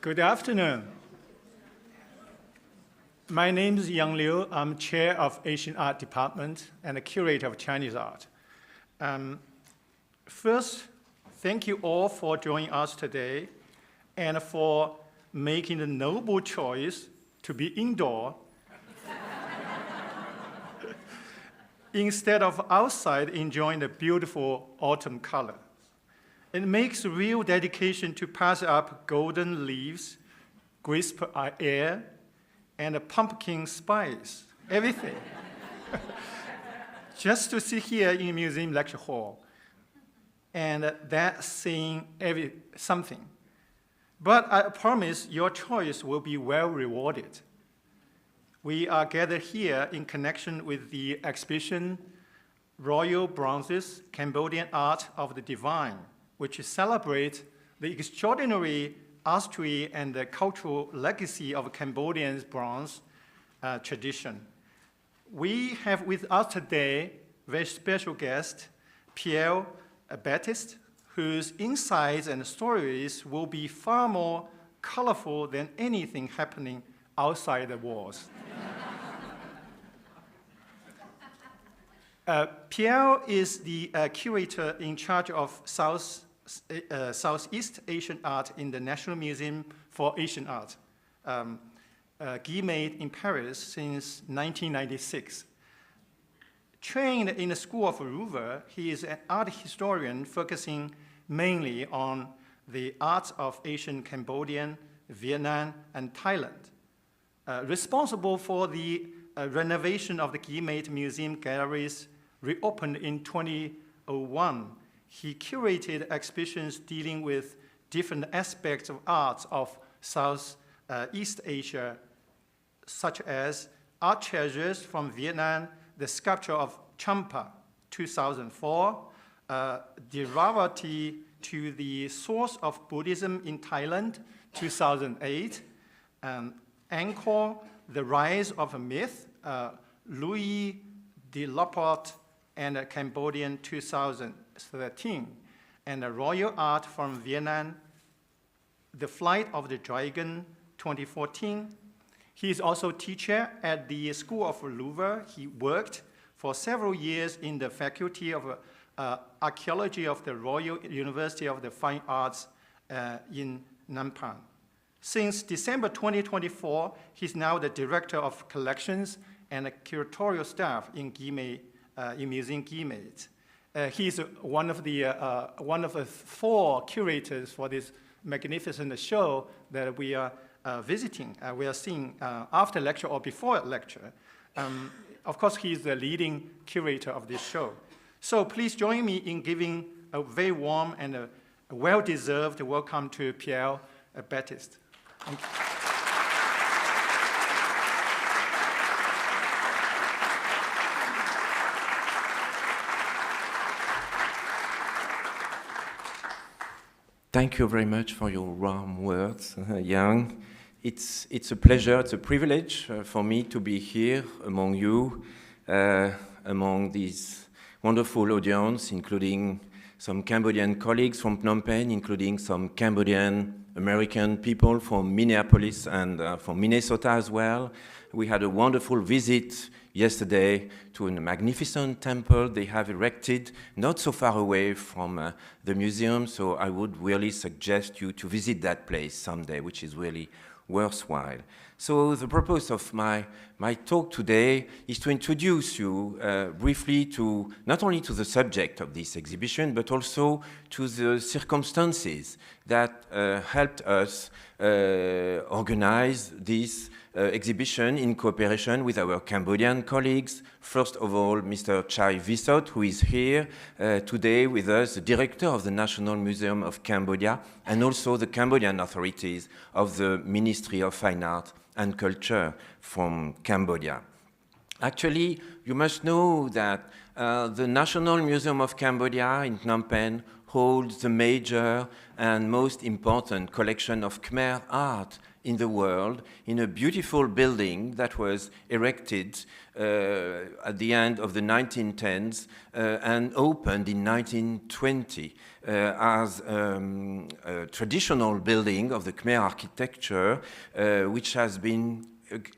Good afternoon. My name is Yang Liu. I'm chair of Asian Art Department and a curator of Chinese art. First, thank you all for joining us today and for making the noble choice to be indoor instead of outside enjoying the beautiful autumn color. It makes real dedication to pass up golden leaves, crisp air, and a pumpkin spice, everything. Just to sit here in a museum lecture hall, and that's saying something. But I promise your choice will be well rewarded. We are gathered here in connection with the exhibition Royal Bronzes, Cambodian Art of the Divine, which celebrates the extraordinary artistry and the cultural legacy of Cambodian bronze tradition. We have with us today a very special guest, Pierre Baptiste, whose insights and stories will be far more colorful than anything happening outside the walls. Pierre is the curator in charge of Southeast Asian art in the National Museum for Asian Art, Guimet in Paris since 1996. Trained in the School of Louvre, he is an art historian focusing mainly on the arts of Asian Cambodian, Vietnam, and Thailand. Responsible for the renovation of the Guimet Museum galleries reopened in 2001, he curated exhibitions dealing with different aspects of arts of Southeast Asia, such as art treasures from Vietnam, the sculpture of Champa, 2004, Derivative to the Source of Buddhism in Thailand, 2008, Angkor, The Rise of a Myth, Louis de Laporte, and Cambodian 2013, and the Royal Art from Vietnam, The Flight of the Dragon, 2014. He is also teacher at the School of Louvre. He worked for several years in the Faculty of Archaeology of the Royal University of the Fine Arts in Phnom Penh. Since December 2024, he's now the Director of Collections and Curatorial Staff in Guimet, in Museum Guimet. He's one of the 4 curators for this magnificent show that we are visiting. We are seeing after lecture or before lecture. Of course, he's the leading curator of this show. So please join me in giving a very warm and a well-deserved welcome to Pierre Baptiste. Thank you. Thank you very much for your warm words, Yang. It's a pleasure, it's a privilege for me to be here among you, among these wonderful audience, including some Cambodian colleagues from Phnom Penh, including some Cambodian American people from Minneapolis and from Minnesota as well. We had a wonderful visit yesterday to a magnificent temple they have erected not so far away from the museum, so I would really suggest you to visit that place someday, which is really worthwhile. So the purpose of my talk today is to introduce you briefly to not only to the subject of this exhibition, but also to the circumstances that helped us organize this exhibition in cooperation with our Cambodian colleagues. First of all, Mr. Chai Visot, who is here today with us, the director of the National Museum of Cambodia, and also the Cambodian authorities of the Ministry of Fine Art and Culture from Cambodia. Actually, you must know that the National Museum of Cambodia in Phnom Penh holds the major and most important collection of Khmer art in the world in a beautiful building that was erected at the end of the 1910s and opened in 1920 as a traditional building of the Khmer architecture, which has been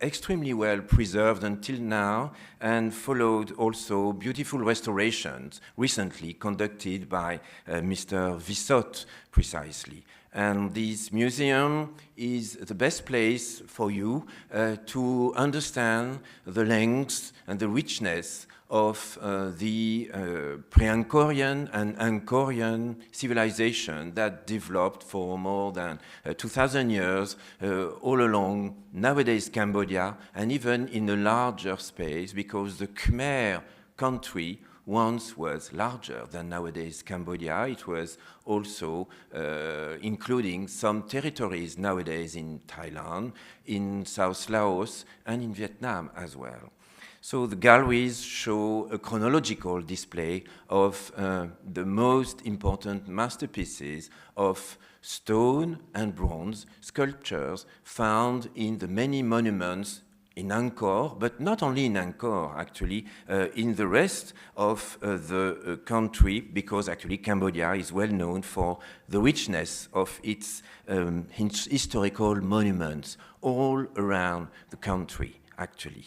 extremely well preserved until now, and followed also beautiful restorations recently conducted by Mr. Vissot precisely. And this museum is the best place for you to understand the length and the richness of the pre-Angkorian and Angkorian civilization that developed for more than 2,000 years all along nowadays Cambodia, and even in a larger space, because the Khmer country once was larger than nowadays Cambodia. It was also including some territories nowadays in Thailand, in South Laos, and in Vietnam as well. So the galleries show a chronological display of the most important masterpieces of stone and bronze sculptures found in the many monuments in Angkor, but not only in Angkor, actually, in the rest of the country, because actually Cambodia is well known for the richness of its historical monuments all around the country, actually.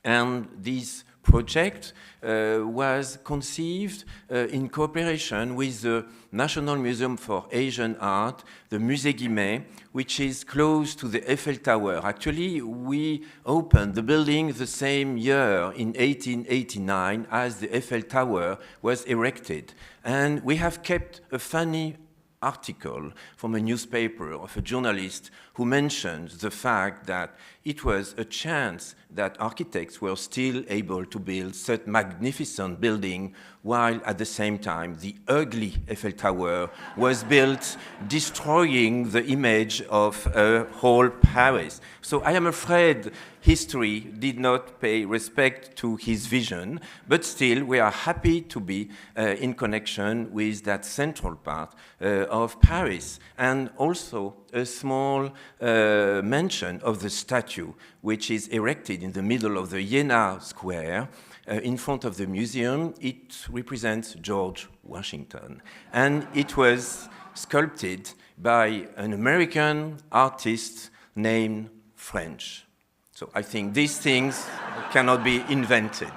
And this project was conceived in cooperation with the National Museum for Asian Art, the Musée Guimet, which is close to the Eiffel Tower. Actually, we opened the building the same year in 1889 as the Eiffel Tower was erected. And we have kept a funny article from a newspaper of a journalist who mentions the fact that it was a chance that architects were still able to build such magnificent building, while at the same time the ugly Eiffel Tower was built, destroying the image of whole Paris. So I am afraid history did not pay respect to his vision, but still we are happy to be in connection with that central part of Paris. And also a small mention of the statue, which is erected in the middle of the Iéna Square. In front of the museum, it represents George Washington. And it was sculpted by an American artist named French. So I think these things cannot be invented.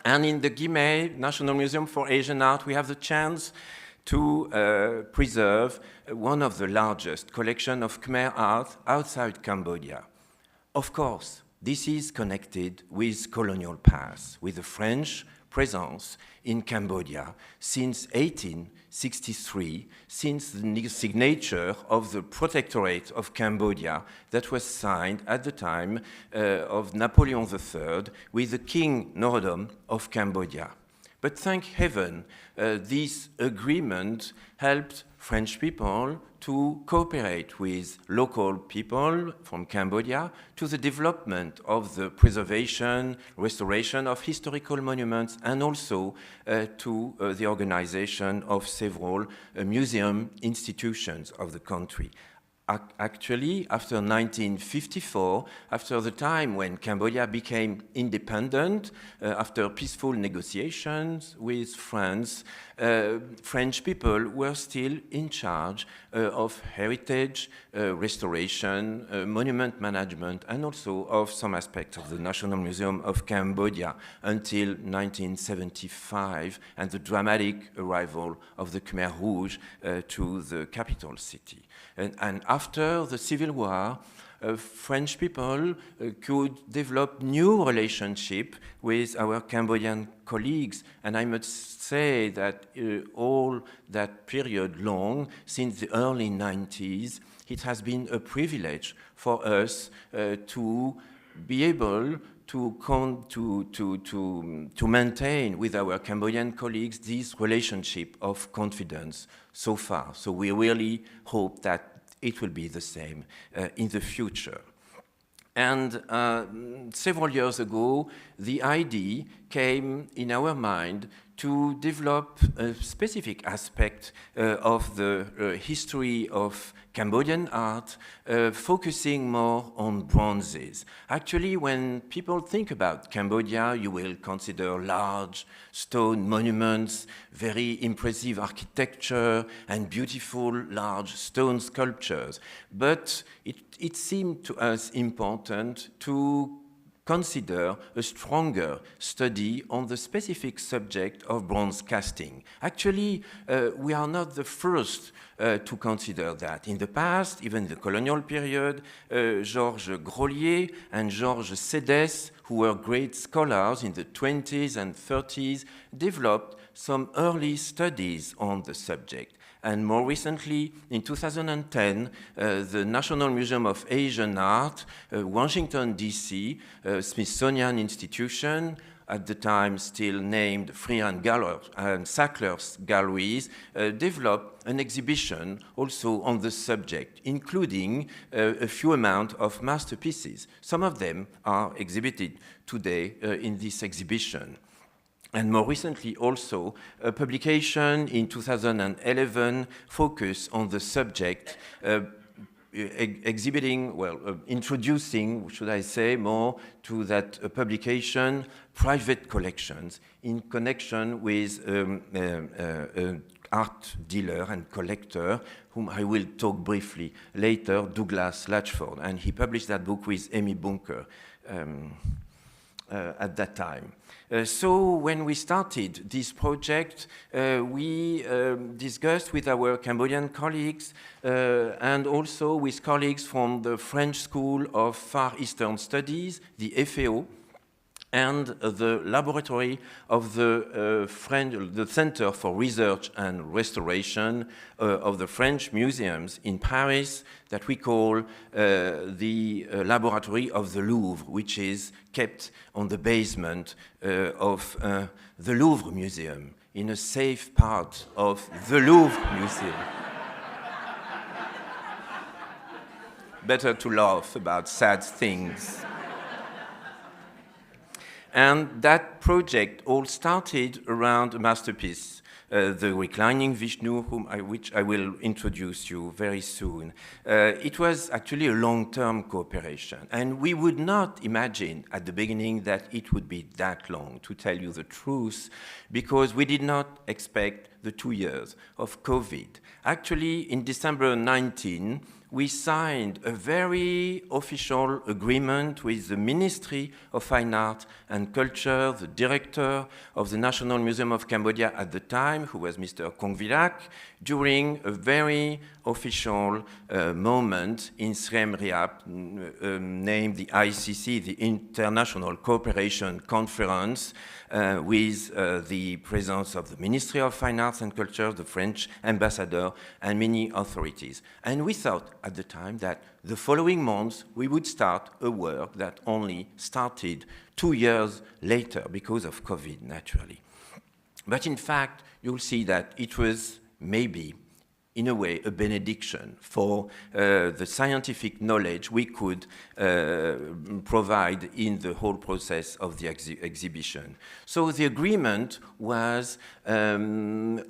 And in the Guimet National Museum for Asian Art, we have the chance to preserve one of the largest collections of Khmer art outside Cambodia. Of course, this is connected with colonial past, with the French presence in Cambodia since 1863, since the signature of the Protectorate of Cambodia that was signed at the time of Napoleon III with the King Norodom of Cambodia. But thank heaven, this agreement helped French people to cooperate with local people from Cambodia to the development of the preservation, restoration of historical monuments, and also to the organization of several museum institutions of the country. Actually, after 1954, after the time when Cambodia became independent, after peaceful negotiations with France, French people were still in charge of heritage, restoration, monument management, and also of some aspects of the National Museum of Cambodia until 1975 and the dramatic arrival of the Khmer Rouge to the capital city. And after the Civil War, French people could develop new relationship with our Cambodian colleagues. And I must say that all that period long, since the early 90s, it has been a privilege for us to be able to maintain with our Cambodian colleagues this relationship of confidence so far. So we really hope that it will be the same in the future. And several years ago, the idea came in our mind to develop a specific aspect of the history of Cambodian art, focusing more on bronzes. Actually, when people think about Cambodia, you will consider large stone monuments, very impressive architecture, and beautiful large stone sculptures. But it seemed to us important to consider a stronger study on the specific subject of bronze casting. Actually, we are not the first to consider that. In the past, even the colonial period, Georges Grolier and Georges Sédès, who were great scholars in the 20s and 30s, developed some early studies on the subject. And more recently, in 2010, the National Museum of Asian Art, Washington, D.C., Smithsonian Institution, at the time still named Freer and Sackler's Galleries, developed an exhibition also on the subject, including a few amount of masterpieces. Some of them are exhibited today in this exhibition. And more recently also, a publication in 2011 focused on the subject, exhibiting, introducing, should I say, more to that publication, private collections in connection with an art dealer and collector, whom I will talk briefly later, Douglas Latchford. And he published that book with Amy Bunker at that time. So when we started this project, we discussed with our Cambodian colleagues and also with colleagues from the French School of Far Eastern Studies, the FAO, and the laboratory of the Center for Research and Restoration of the French Museums in Paris, that we call the Laboratory of the Louvre, which is kept on the basement of the Louvre Museum, in a safe part of the Louvre Museum. Better to laugh about sad things. And that project all started around a masterpiece, the reclining Vishnu, which I will introduce you very soon. It was actually a long-term cooperation, and we would not imagine at the beginning that it would be that long, to tell you the truth, because we did not expect the 2 years of COVID. Actually, in December 19, we signed a very official agreement with the Ministry of Fine Art and Culture, the director of the National Museum of Cambodia at the time, who was Mr. Kongvirak, during a very official moment in Siem Reap, named the ICC, the International Cooperation Conference, with the presence of the Ministry of Fine Arts and Culture, the French ambassador, and many authorities. And we thought at the time that the following months we would start a work that only started 2 years later because of COVID, naturally. But in fact, you'll see that it was maybe, in a way, a benediction for the scientific knowledge we could provide in the whole process of the exhibition. So the agreement was around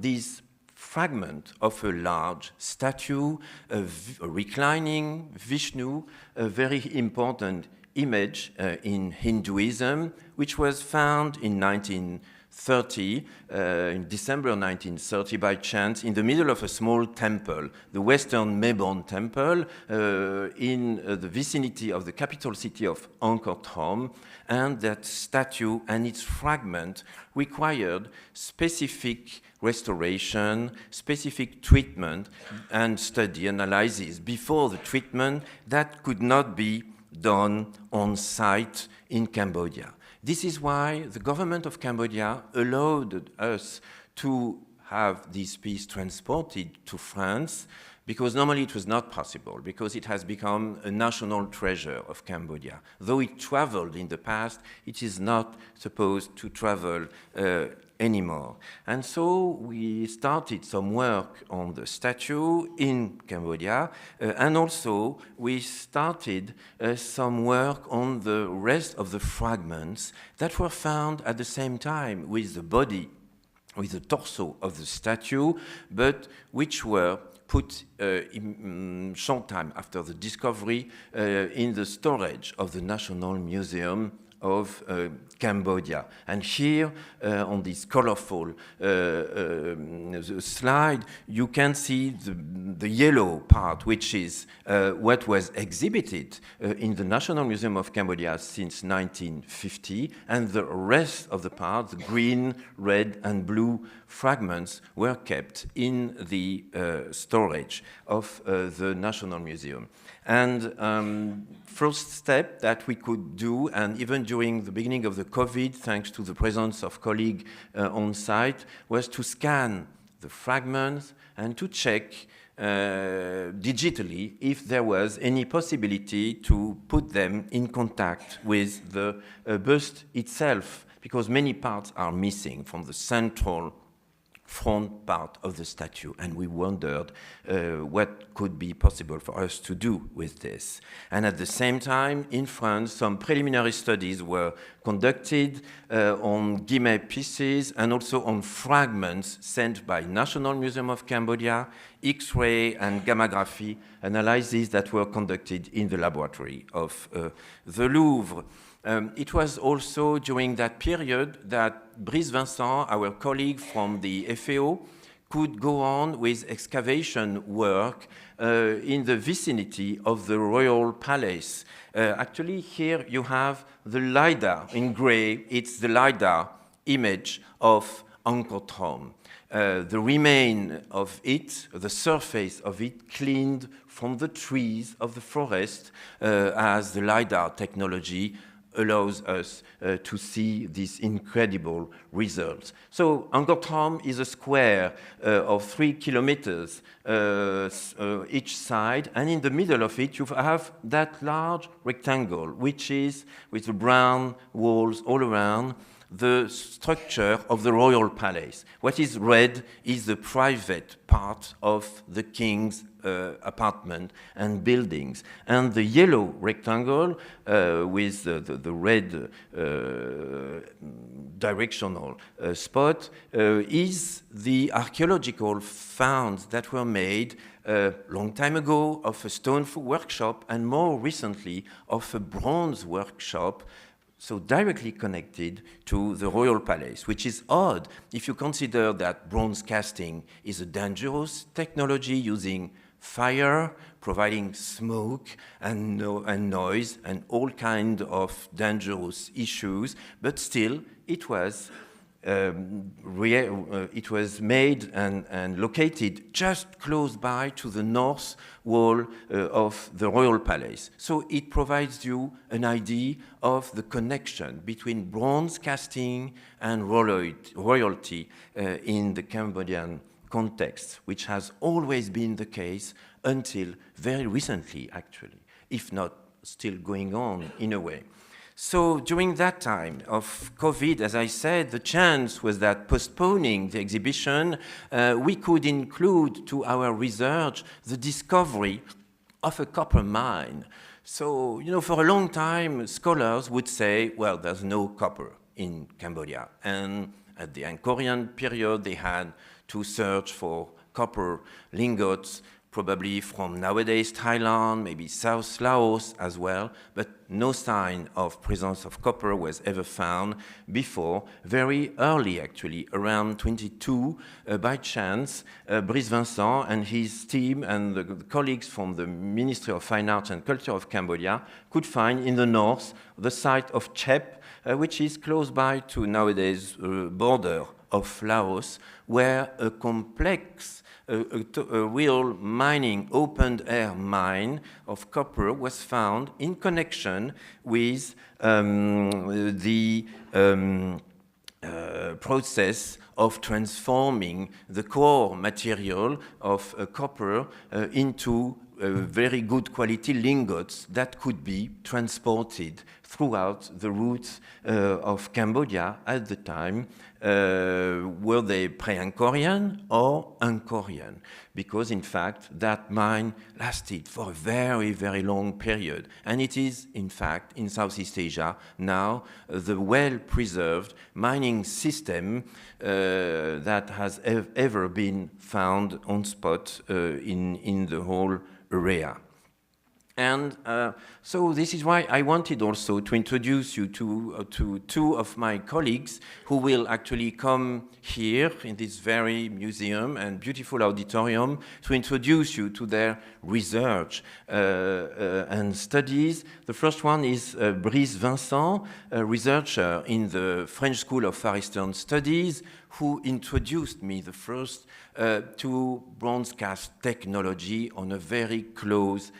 this fragment of a large statue, a reclining Vishnu, a very important image in Hinduism, which was found in 1930, in December 1930, by chance, in the middle of a small temple, the Western Mebon Temple, in the vicinity of the capital city of Angkor Thom, and that statue and its fragment required specific restoration, specific treatment, and study analysis before the treatment that could not be done on site in Cambodia. This is why the government of Cambodia allowed us to have this piece transported to France, because normally it was not possible, because it has become a national treasure of Cambodia. Though it traveled in the past, it is not supposed to travel anymore. And so we started some work on the statue in Cambodia, and also we started some work on the rest of the fragments that were found at the same time with the body, with the torso of the statue, but which were put short time after the discovery in the storage of the National Museum of Cambodia. And here, on this colorful slide, you can see the yellow part, which is what was exhibited in the National Museum of Cambodia since 1950, and the rest of the parts, green, red, and blue fragments, were kept in the storage of the National Museum. And first step that we could do, and even during the beginning of the COVID, thanks to the presence of colleagues on site, was to scan the fragments and to check digitally if there was any possibility to put them in contact with the bust itself, because many parts are missing from the central front part of the statue, and we wondered what could be possible for us to do with this. And at the same time, in France, some preliminary studies were conducted on Guimet pieces and also on fragments sent by National Museum of Cambodia, X-ray and gammography analyses that were conducted in the laboratory of the Louvre. It was also during that period that Brice Vincent, our colleague from the FAO, could go on with excavation work in the vicinity of the royal palace. Actually, here you have the LiDAR in gray. It's the LiDAR image of Angkor Thom. The remain of it, the surface of it, cleaned from the trees of the forest, as the LiDAR technology allows us to see these incredible results. So Angkor Thom is a square of 3 kilometers each side, and in the middle of it you have that large rectangle, which is, with the brown walls all around, the structure of the royal palace. What is red is the private part of the king's apartment and buildings. And the yellow rectangle with the red directional spot is the archaeological finds that were made a long time ago of a stone workshop, and more recently of a bronze workshop, so directly connected to the royal palace, which is odd if you consider that bronze casting is a dangerous technology using fire, providing smoke and noise and all kinds of dangerous issues, but still it was made and located just close by to the north wall of the royal palace. So it provides you an idea of the connection between bronze casting and royalty in the Cambodian context, which has always been the case until very recently, actually, if not still going on in a way. So during that time of COVID, as I said, the chance was that postponing the exhibition, we could include to our research the discovery of a copper mine. So, you know, for a long time, scholars would say, well, there's no copper in Cambodia. And at the Angkorian period, they had to search for copper lingots, probably from nowadays Thailand, maybe South Laos as well, but no sign of presence of copper was ever found before. Very early, actually, around 22, by chance, Brice Vincent and his team and the colleagues from the Ministry of Fine Arts and Culture of Cambodia could find in the north the site of Chep, which is close by to nowadays border of Laos, where a complex a real mining, open-air mine of copper was found in connection with the process of transforming the core material of copper into very good quality lingots that could be transported throughout the routes of Cambodia at the time. Were they pre-Angkorian or Angkorian? Because in fact that mine lasted for a very, very long period. And it is in fact in Southeast Asia now the well-preserved mining system that has ever been found on spot in the whole area. And so this is why I wanted also to introduce you to two of my colleagues who will actually come here in this very museum and beautiful auditorium to introduce you to their research and studies. The first one is Brice Vincent, a researcher in the French School of Far Eastern Studies, who introduced me the first to bronze cast technology on a very close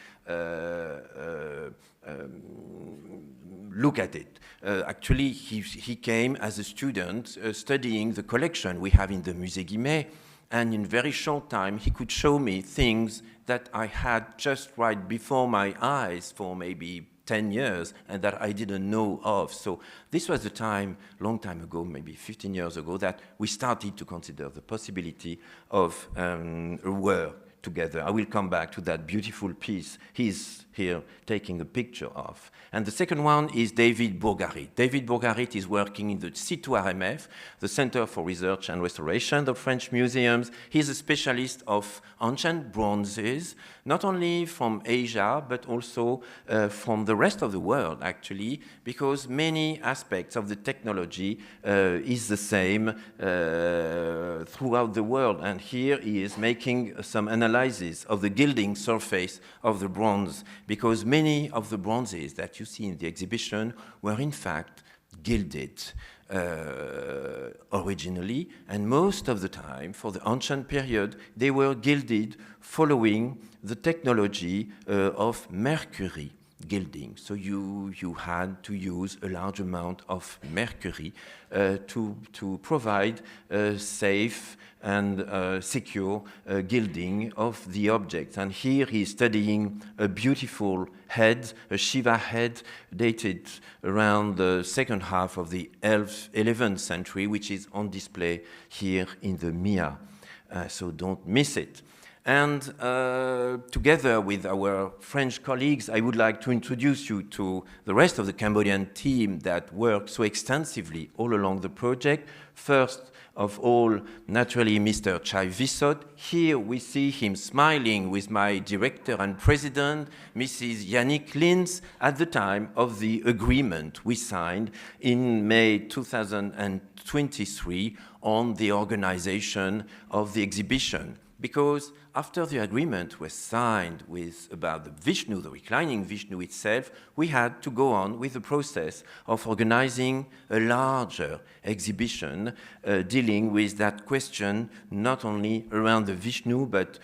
look at it. Actually, he came as a student studying the collection we have in the Musée Guimet, and in very short time he could show me things that I had just right before my eyes for maybe 10 years and that I didn't know of. So this was the time, long time ago, maybe 15 years ago, that we started to consider the possibility of a work together. I will come back to that beautiful piece he's here taking a picture of. And the second one is David Bourgarit. David Bourgarit is working in the C2RMF, the Center for Research and Restoration of French Museums. He's a specialist of ancient bronzes, not only from Asia, but also from the rest of the world, actually, because many aspects of the technology is the same throughout the world. And here he is making some analysis of the gilding surface of the bronze, because many of the bronzes that you see in the exhibition were in fact gilded originally, and most of the time, for the ancient period, they were gilded following the technology of mercury gilding. So you had to use a large amount of mercury to provide safe and secure gilding of the objects. And here he's studying a beautiful head, a Shiva head, dated around the second half of the 11th century, which is on display here in the MIA. So don't miss it. And together with our French colleagues, I would like to introduce you to the rest of the Cambodian team that worked so extensively all along the project. First of all, naturally, Mr. Chai Vissot. Here we see him smiling with my director and president, Mrs. Yannick Lins, at the time of the agreement we signed in May 2023 on the organization of the exhibition. Because after the agreement was signed about the Vishnu, the reclining Vishnu itself, we had to go on with the process of organizing a larger exhibition dealing with that question, not only around the Vishnu, but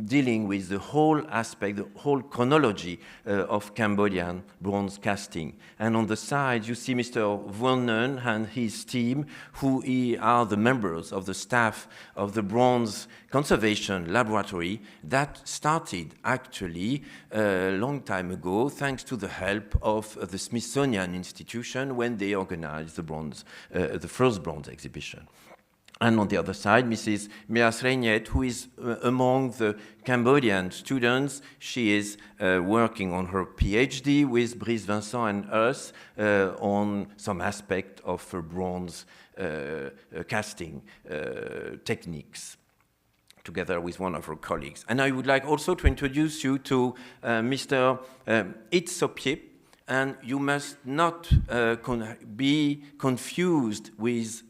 dealing with the whole aspect, the whole chronology of Cambodian bronze casting. And on the side, you see Mr. Vuonen and his team, who are the members of the staff of the Bronze Conservation Laboratory that started actually a long time ago, thanks to the help of the Smithsonian Institution when they organized the first bronze exhibition. And on the other side, Mrs. Mea Srenyet, who is among the Cambodian students. She is working on her PhD with Brice Vincent and us on some aspect of bronze casting techniques, together with one of her colleagues. And I would like also to introduce you to Mr. Itsopyip, and you must not be confused with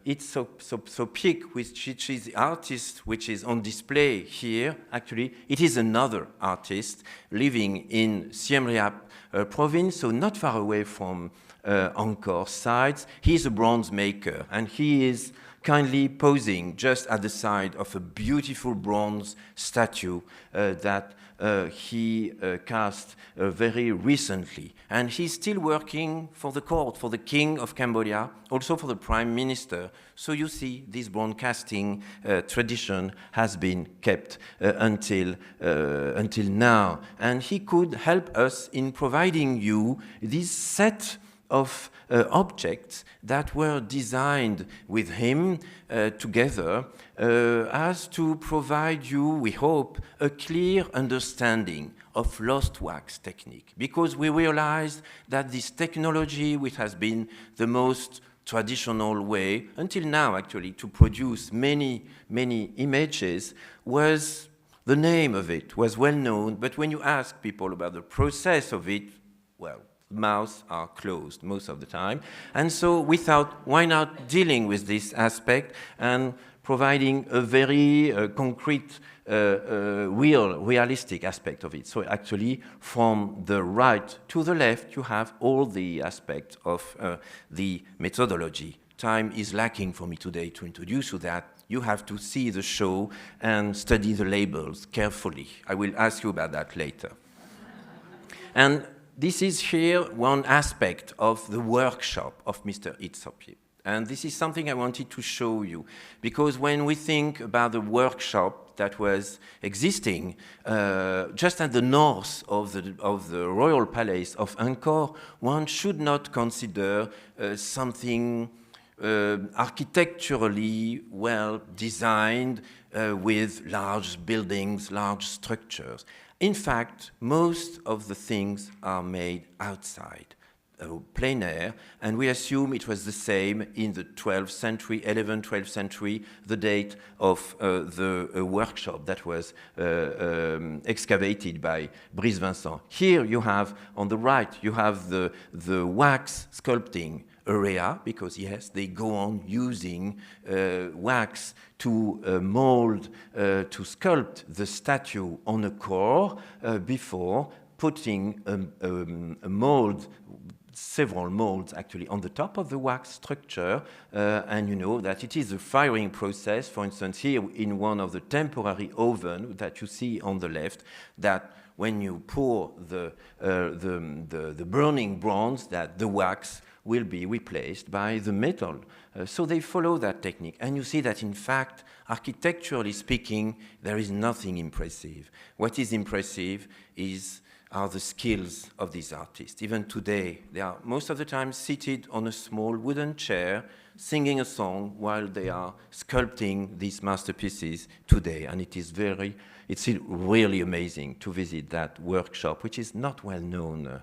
Itsopyip, which is the artist which is on display here. Actually, it is another artist living in Siem Reap province, so not far away from Angkor sites. He's a bronze maker, and he is kindly posing just at the side of a beautiful bronze statue that he cast very recently. And he's still working for the court, for the king of Cambodia, also for the prime minister. So you see, this bronze casting tradition has been kept until now. And he could help us in providing you this set of objects that were designed with him together as to provide you, we hope, a clear understanding of lost wax technique. Because we realized that this technology, which has been the most traditional way, until now actually, to produce many, many images, was the name of it was well known, but when you ask people about the process of it, well, mouths are closed most of the time. And so we thought, why not dealing with this aspect and providing a very concrete, realistic aspect of it. So actually, from the right to the left, you have all the aspects of the methodology. Time is lacking for me today to introduce you that. You have to see the show and study the labels carefully. I will ask you about that later. And this is here one aspect of the workshop of Mr. Itzopie. And this is something I wanted to show you, because when we think about the workshop that was existing just at the north of the royal palace of Angkor, one should not consider something architecturally well designed with large buildings, large structures. In fact, most of the things are made outside, plein air, and we assume it was the same in the 12th century, 11th, 12th century, the date of the workshop that was excavated by Brice Vincent. Here you have, on the right, you have the wax sculpting area, because yes, they go on using wax to mold, to sculpt the statue on a core before putting a mold, several molds actually on the top of the wax structure, and you know that it is a firing process. For instance, here in one of the temporary oven that you see on the left, that when you pour the burning bronze, that the wax will be replaced by the metal. So they follow that technique. And you see that, in fact, architecturally speaking, there is nothing impressive. What is impressive are the skills of these artists. Even today, they are most of the time seated on a small wooden chair, singing a song while they are sculpting these masterpieces today. And it's really amazing to visit that workshop, which is not well known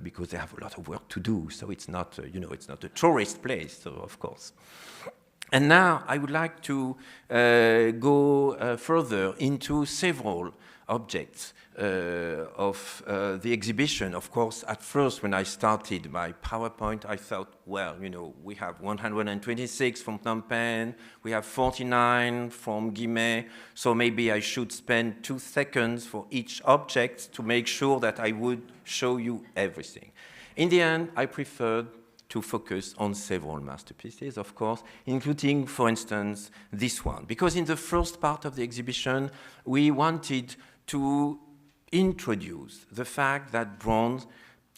because they have a lot of work to do. So it's not, it's not a tourist place, so of course. And now I would like to go further into several objects of the exhibition. Of course, at first, when I started my PowerPoint, I thought, well, we have 126 from Phnom Penh, we have 49 from Guimet, so maybe I should spend 2 seconds for each object to make sure that I would show you everything. In the end, I preferred to focus on several masterpieces, of course, including, for instance, this one. Because in the first part of the exhibition, we wanted to introduce the fact that bronze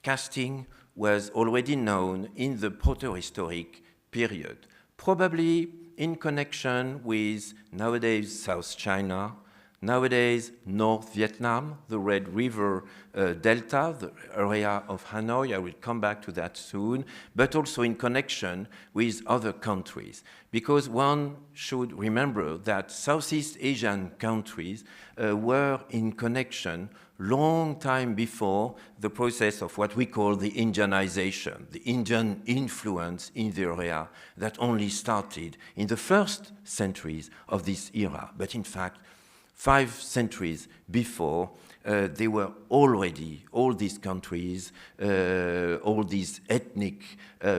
casting was already known in the protohistoric period, probably in connection with nowadays South China, nowadays North Vietnam, the Red River Delta, the area of Hanoi. I will come back to that soon, but also in connection with other countries, because one should remember that Southeast Asian countries were in connection long time before the process of what we call the Indianization, the Indian influence in the area that only started in the first centuries of this era. But in fact, 5 centuries before, they were already, all these countries, all these ethnic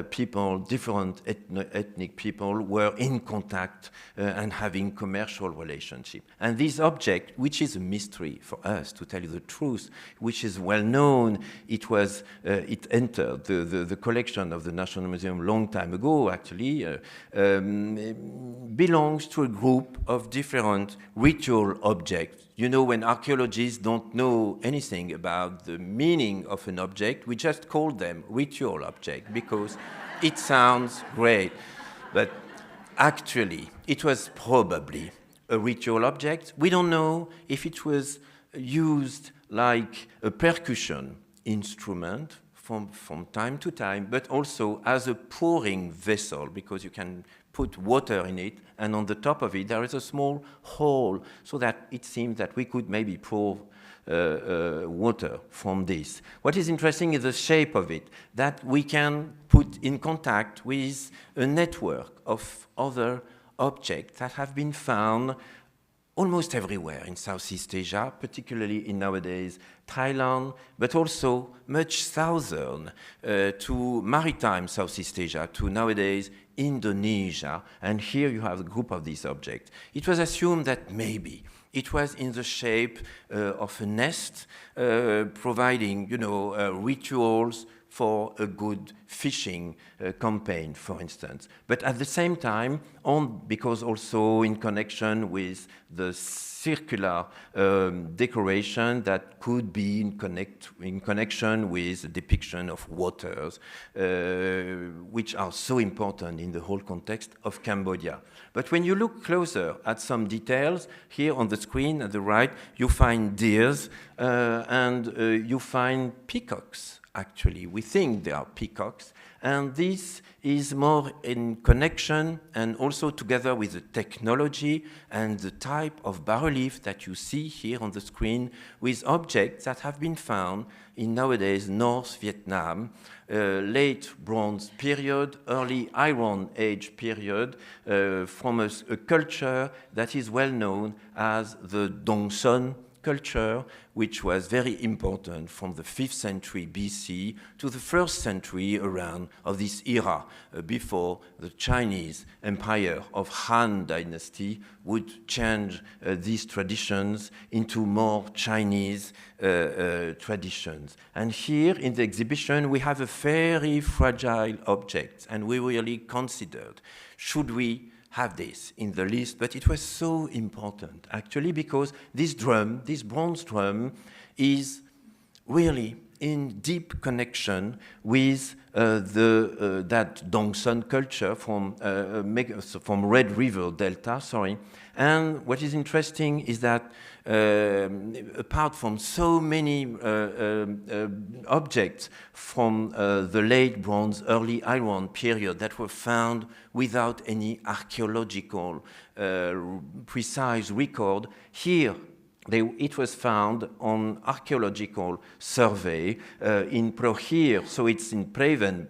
people, different ethnic people were in contact and having commercial relationship. And this object, which is a mystery for us, to tell you the truth, which is well known, it entered the collection of the National Museum long time ago, actually, belongs to a group of different ritual objects. You know, when archaeologists don't know anything about the meaning of an object, we just call them ritual object because it sounds great. But actually, it was probably a ritual object. We don't know if it was used like a percussion instrument from time to time, but also as a pouring vessel, because you can put water in it, and on the top of it there is a small hole, so that it seems that we could maybe pour water from this. What is interesting is the shape of it, that we can put in contact with a network of other objects that have been found almost everywhere in Southeast Asia, particularly in nowadays Thailand, but also much southern to maritime Southeast Asia, to nowadays Indonesia. And here you have a group of these objects. It was assumed that maybe it was in the shape of a nest, providing, you know, rituals for a good fishing campaign, for instance. But at the same time, because also in connection with the circular decoration that could be in connection with the depiction of waters, which are so important in the whole context of Cambodia. But when you look closer at some details, here on the screen at the right, you find deers and you find peacocks. Actually, we think they are peacocks, and this is more in connection and also together with the technology and the type of bas-relief that you see here on the screen with objects that have been found in nowadays North Vietnam, late Bronze period, early Iron Age period, from a culture that is well known as the Dong Son culture, which was very important from the 5th century BC to the 1st century around of this era, before the Chinese Empire of Han dynasty would change these traditions into more Chinese traditions. And here in the exhibition we have a very fragile object, and we really considered, should we have this in the list? But it was so important, actually, because this drum, this bronze drum, is really in deep connection with that Dongson culture from Red River Delta, And what is interesting is that apart from so many objects from the late Bronze, early Iron period that were found without any archaeological precise record, here it was found on archaeological survey in Prohir, so it's in Preven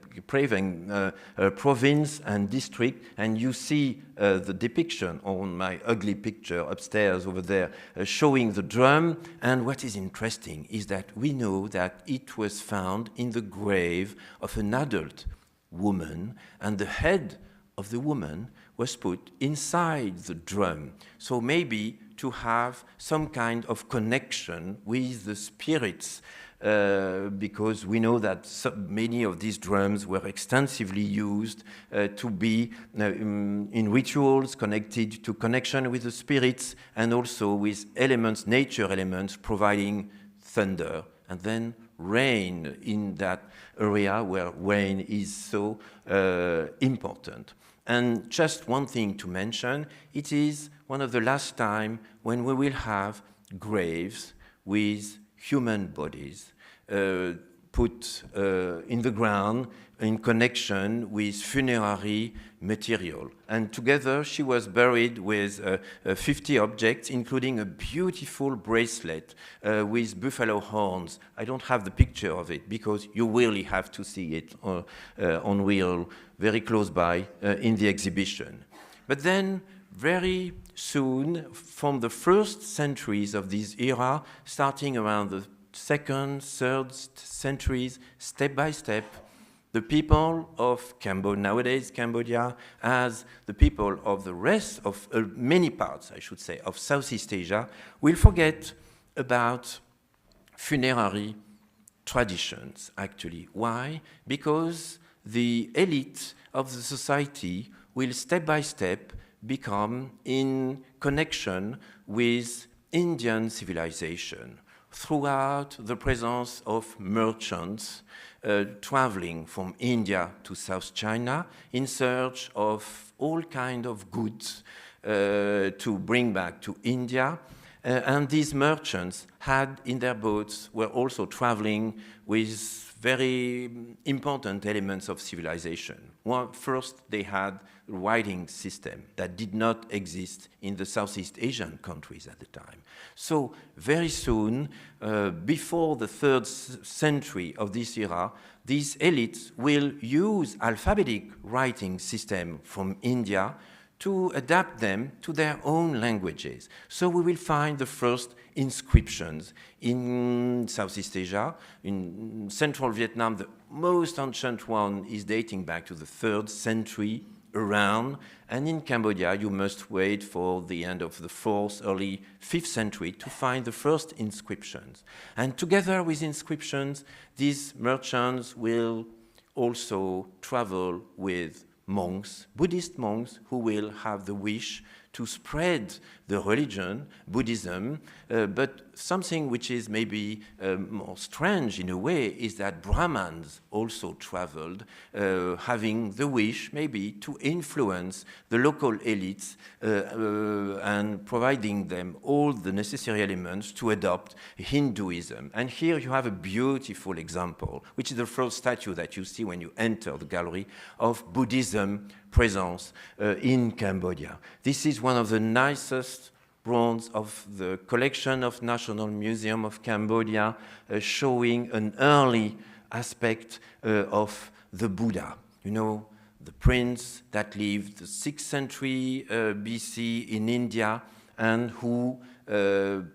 province and district, and you see the depiction on my ugly picture upstairs over there showing the drum. And what is interesting is that we know that it was found in the grave of an adult woman, and the head of the woman was put inside the drum. So maybe to have some kind of connection with the spirits, because we know that many of these drums were extensively used to be in rituals connected to connection with the spirits, and also with elements, nature elements, providing thunder and then rain in that area where rain is so important. And just one thing to mention, it is one of the last time when we will have graves with human bodies put in the ground in connection with funerary material. And together she was buried with 50 objects, including a beautiful bracelet with buffalo horns. I don't have the picture of it because you really have to see it on real, very close by in the exhibition. But then very soon, from the first centuries of this era, starting around the second, third centuries, step by step, the people of Cambodia, nowadays Cambodia, as the people of the rest of many parts, I should say, of Southeast Asia, will forget about funerary traditions, actually. Why? Because the elite of the society will step by step become in connection with Indian civilization throughout the presence of merchants traveling from India to South China in search of all kinds of goods to bring back to India. And these merchants had in their boats, were also traveling with very important elements of civilization. First, they had a writing system that did not exist in the Southeast Asian countries at the time. So very soon, before the third century of this era, these elites will use alphabetic writing system from India to adapt them to their own languages. So we will find the first inscriptions in Southeast Asia. In central Vietnam, the most ancient one is dating back to the 3rd century around, and in Cambodia you must wait for the end of the 4th, early 5th century to find the first inscriptions. And together with inscriptions, these merchants will also travel with monks, Buddhist monks, who will have the wish to spread the religion, Buddhism, but something which is maybe more strange in a way is that Brahmins also traveled, having the wish maybe to influence the local elites and providing them all the necessary elements to adopt Hinduism. And here you have a beautiful example, which is the first statue that you see when you enter the gallery of Buddhism presence in Cambodia. This is one of the nicest bronze of the collection of National Museum of Cambodia, showing an early aspect of the Buddha. You know, the prince that lived the 6th century BC in India and who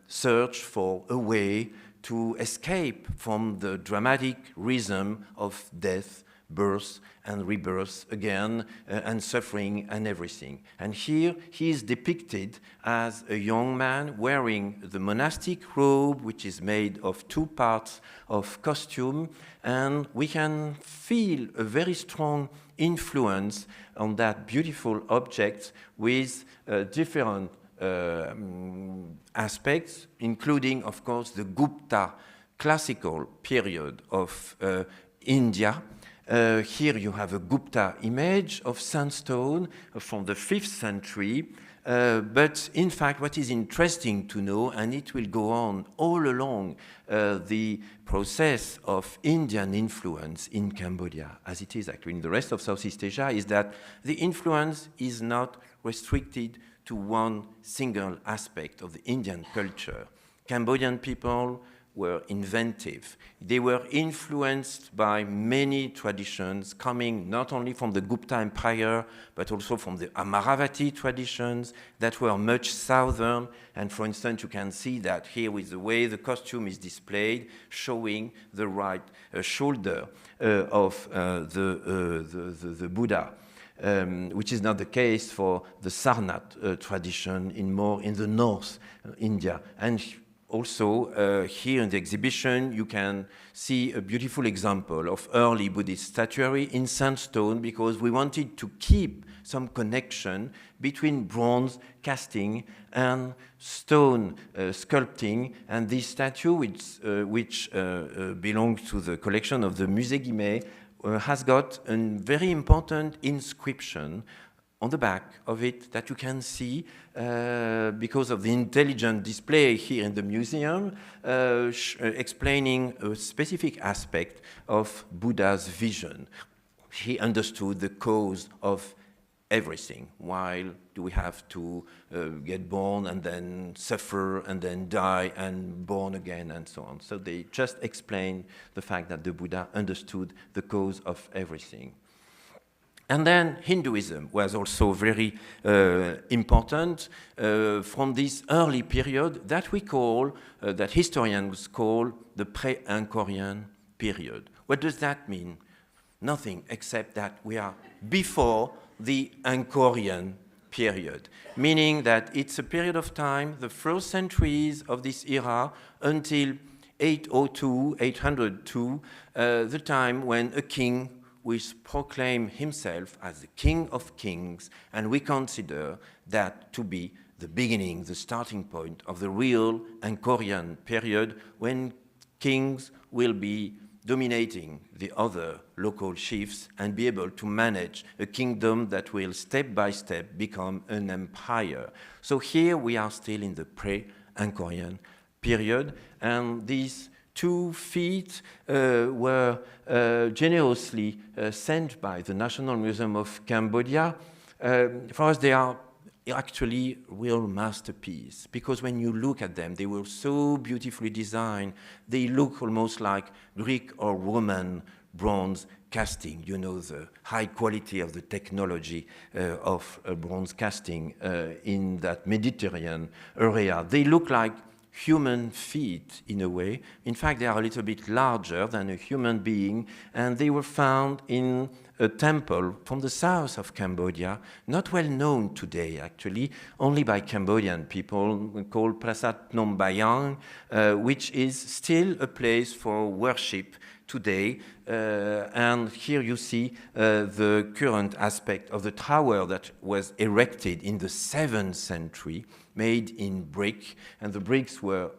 searched for a way to escape from the dramatic rhythm of death, birth and rebirth again, and suffering and everything. And here he is depicted as a young man wearing the monastic robe, which is made of 2 parts of costume, and we can feel a very strong influence on that beautiful object with different aspects, including, of course, the Gupta classical period of India. Here you have a Gupta image of sandstone from the 5th century. But in fact, what is interesting to know, and it will go on all along the process of Indian influence in Cambodia, as it is actually in the rest of Southeast Asia, is that the influence is not restricted to one single aspect of the Indian culture. Cambodian people were inventive. They were influenced by many traditions coming not only from the Gupta Empire, but also from the Amaravati traditions that were much southern. And for instance, you can see that here with the way the costume is displayed, showing the right shoulder of the Buddha. Which is not the case for the Sarnath tradition more in the north India. And also, here in the exhibition, you can see a beautiful example of early Buddhist statuary in sandstone, because we wanted to keep some connection between bronze casting and stone sculpting. And this statue, which belongs to the collection of the Musée Guimet, has got a very important inscription on the back of it that you can see because of the intelligent display here in the museum, explaining a specific aspect of Buddha's vision. He understood the cause of everything. Why do we have to get born and then suffer and then die and born again and so on? So they just explain the fact that the Buddha understood the cause of everything. And then Hinduism was also very important from this early period that we call, that historians call the pre-Angkorian period. What does that mean? Nothing except that we are before the Angkorian period, meaning that it's a period of time, the first centuries of this era until 802, 802, the time when a king will proclaim himself as the King of Kings, and we consider that to be the beginning, the starting point of the real Angkorian period, when kings will be dominating the other local chiefs and be able to manage a kingdom that will step by step become an empire. So here we are still in the pre-Angkorian period, and these 2 feet were generously sent by the National Museum of Cambodia. For us, they are actually real masterpieces, because when you look at them, they were so beautifully designed. They look almost like Greek or Roman bronze casting, you know, the high quality of the technology of bronze casting in that Mediterranean area. They look like human feet in a way. In fact, they are a little bit larger than a human being, and they were found in a temple from the south of Cambodia, not well known today actually, only by Cambodian people, called Prasat Phnom Bayang, which is still a place for worship today. And here you see the current aspect of the tower that was erected in the 7th century, made in brick, and the bricks were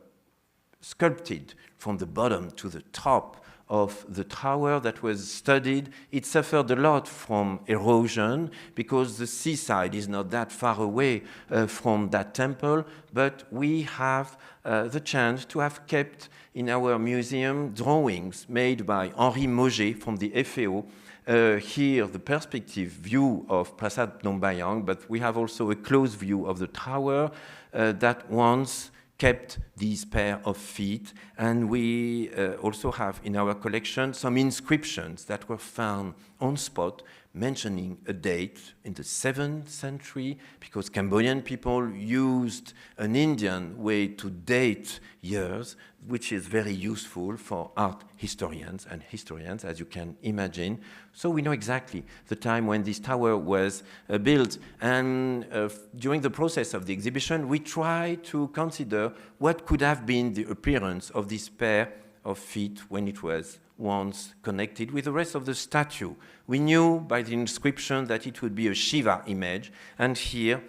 sculpted from the bottom to the top of the tower that was studied. It suffered a lot from erosion because the seaside is not that far away from that temple, but we have the chance to have kept in our museum drawings made by Henri Moget from the FAO. Here, the perspective view of Prasat Phnom Bayang, but we have also a close view of the tower that once kept these pair of feet. And we also have in our collection some inscriptions that were found on spot mentioning a date in the 7th century, because Cambodian people used an Indian way to date years, which is very useful for art historians, as you can imagine. So we know exactly the time when this tower was built. And during the process of the exhibition, we try to consider what could have been the appearance of this pair of feet when it was once connected with the rest of the statue. We knew by the inscription that it would be a Shiva image, and here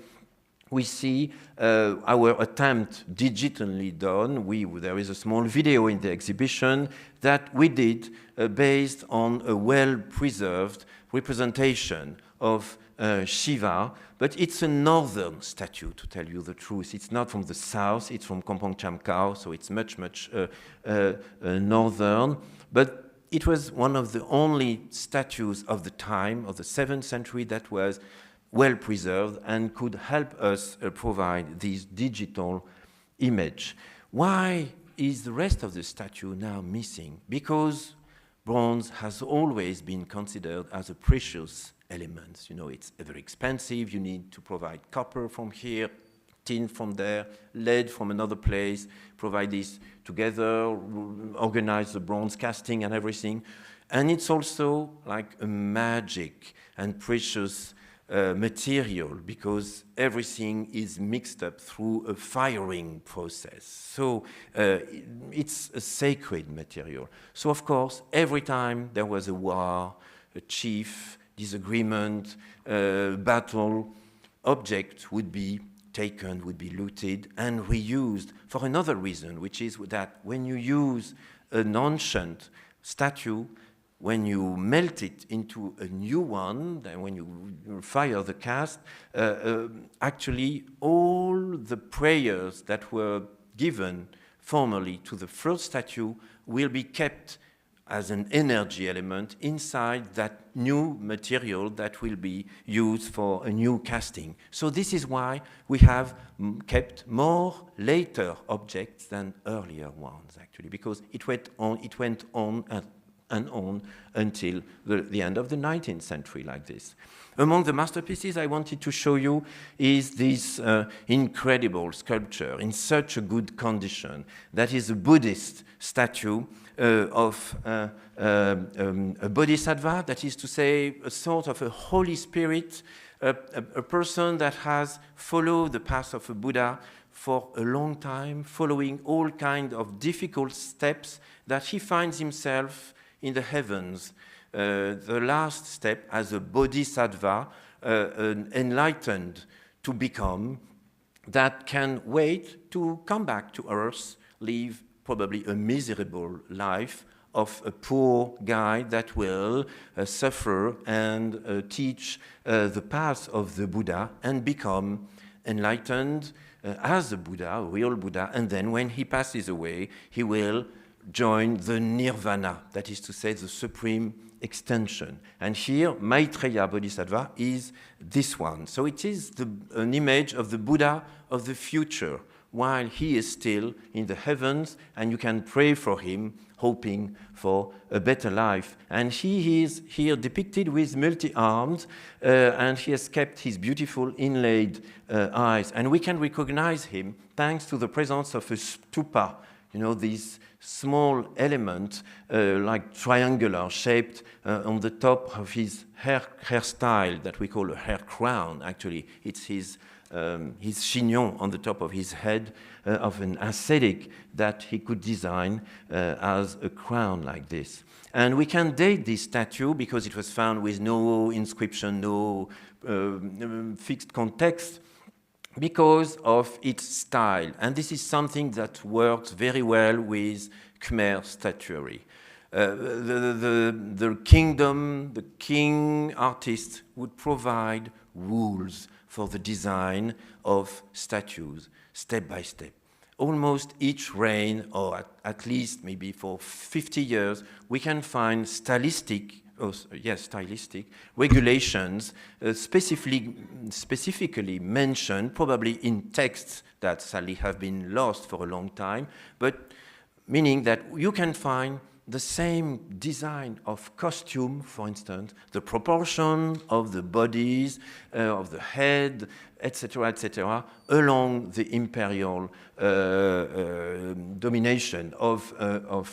we see our attempt digitally done. There is a small video in the exhibition that we did based on a well-preserved representation of Shiva, but it's a northern statue, to tell you the truth. It's not from the south, it's from Kampong Cham Kao, so it's much northern. But it was one of the only statues of the time, of the 7th century, that was well preserved and could help us provide this digital image. Why is the rest of the statue now missing? Because bronze has always been considered as a precious element. You know, it's very expensive. You need to provide copper from here, tin from there, lead from another place, provide this together, organize the bronze casting and everything. And it's also like a magic and precious material, because everything is mixed up through a firing process. So it's a sacred material. So of course, every time there was a war, a chief, disagreement, battle, object would be taken, would be looted and reused for another reason, which is that when you use an ancient statue, when you melt it into a new one, then when you fire the cast, actually all the prayers that were given formerly to the first statue will be kept as an energy element inside that new material that will be used for a new casting. So this is why we have kept more later objects than earlier ones, actually, because it went on and on until the end of the 19th century like this. Among the masterpieces I wanted to show you is this incredible sculpture in such a good condition. That is a Buddhist statue of a bodhisattva, that is to say, a sort of a Holy Spirit, a person that has followed the path of a Buddha for a long time, following all kinds of difficult steps, that he finds himself in the heavens. The last step as a bodhisattva, enlightened to become, that can wait to come back to earth, live probably a miserable life of a poor guy that will suffer and teach the path of the Buddha and become enlightened as a Buddha, a real Buddha, and then when he passes away, he will join the nirvana, that is to say, the supreme extension. And here, Maitreya Bodhisattva is this one. So it is an image of the Buddha of the future, while he is still in the heavens, and you can pray for him, hoping for a better life. And he is here depicted with multi-armed, and he has kept his beautiful inlaid eyes. And we can recognize him thanks to the presence of a stupa, you know, these small element, like triangular, shaped on the top of his hairstyle that we call a hair crown. Actually, it's his chignon on the top of his head of an ascetic that he could design as a crown like this. And we can date this statue because it was found with no inscription, no fixed context, because of its style. And this is something that works very well with Khmer statuary. The kingdom, the king artist would provide rules for the design of statues, step by step. Almost each reign, or at least maybe for 50 years, we can find stylistic regulations specifically mentioned, probably in texts that sadly have been lost for a long time, but meaning that you can find the same design of costume, for instance, the proportion of the bodies, of the head, etc., along the imperial domination of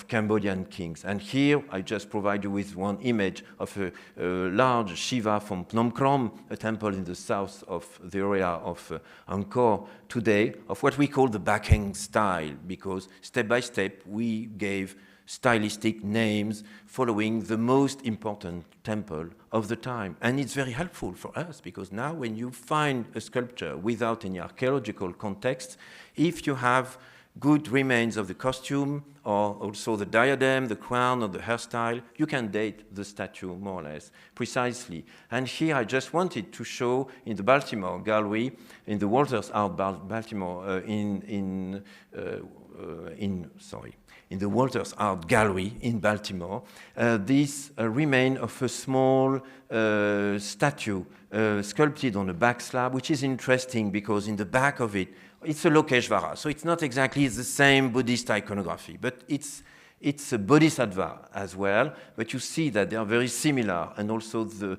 Cambodian kings. And here I just provide you with one image of a large Shiva from Phnom, a temple in the south of the area of Angkor today, of what we call the Bakeng style, because step by step we gave stylistic names following the most important temple of the time. And it's very helpful for us because now when you find a sculpture without any archaeological context, if you have good remains of the costume or also the diadem, the crown, or the hairstyle, you can date the statue more or less precisely. And here I just wanted to show in the Baltimore Gallery, in the Walters Art Baltimore, in the Walters Art Gallery in Baltimore, this remain of a small statue sculpted on a back slab, which is interesting because in the back of it, it's a Lokeshvara, so it's not exactly the same Buddhist iconography, but it's a bodhisattva as well, but you see that they are very similar, and also the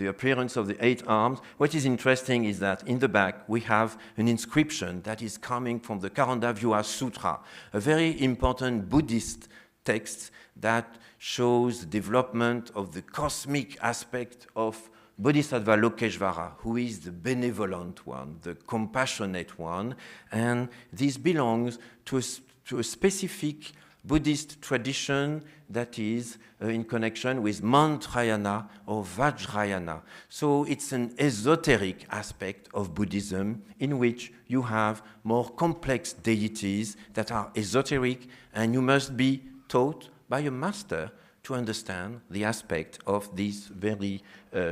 appearance of the 8 arms. What is interesting is that in the back we have an inscription that is coming from the Karandavyuha Sutra, a very important Buddhist text that shows the development of the cosmic aspect of Bodhisattva Lokeshvara, who is the benevolent one, the compassionate one, and this belongs to a specific Buddhist tradition that is in connection with Mantrayana or Vajrayana. So it's an esoteric aspect of Buddhism in which you have more complex deities that are esoteric, and you must be taught by a master to understand the aspect of this very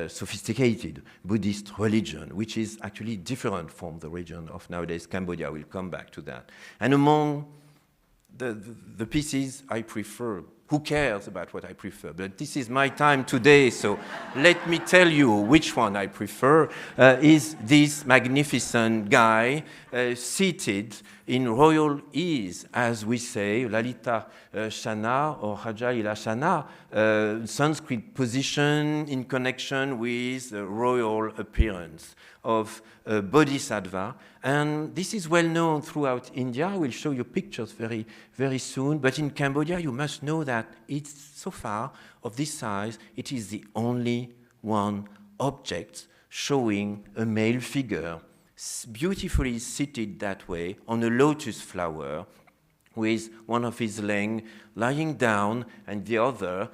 sophisticated Buddhist religion, which is actually different from the region of nowadays Cambodia. We'll come back to that. And among the pieces I prefer who cares about what I prefer? But this is my time today, so let me tell you which one I prefer. Is this magnificent guy seated in royal ease, as we say, Lalita Shana or Raja Ilashana, Sanskrit position in connection with the royal appearance of Bodhisattva. And this is well known throughout India. I will show you pictures very, very soon. But in Cambodia, you must know that it's so far of this size, it is the only one object showing a male figure beautifully seated that way on a lotus flower, with one of his legs lying down and the other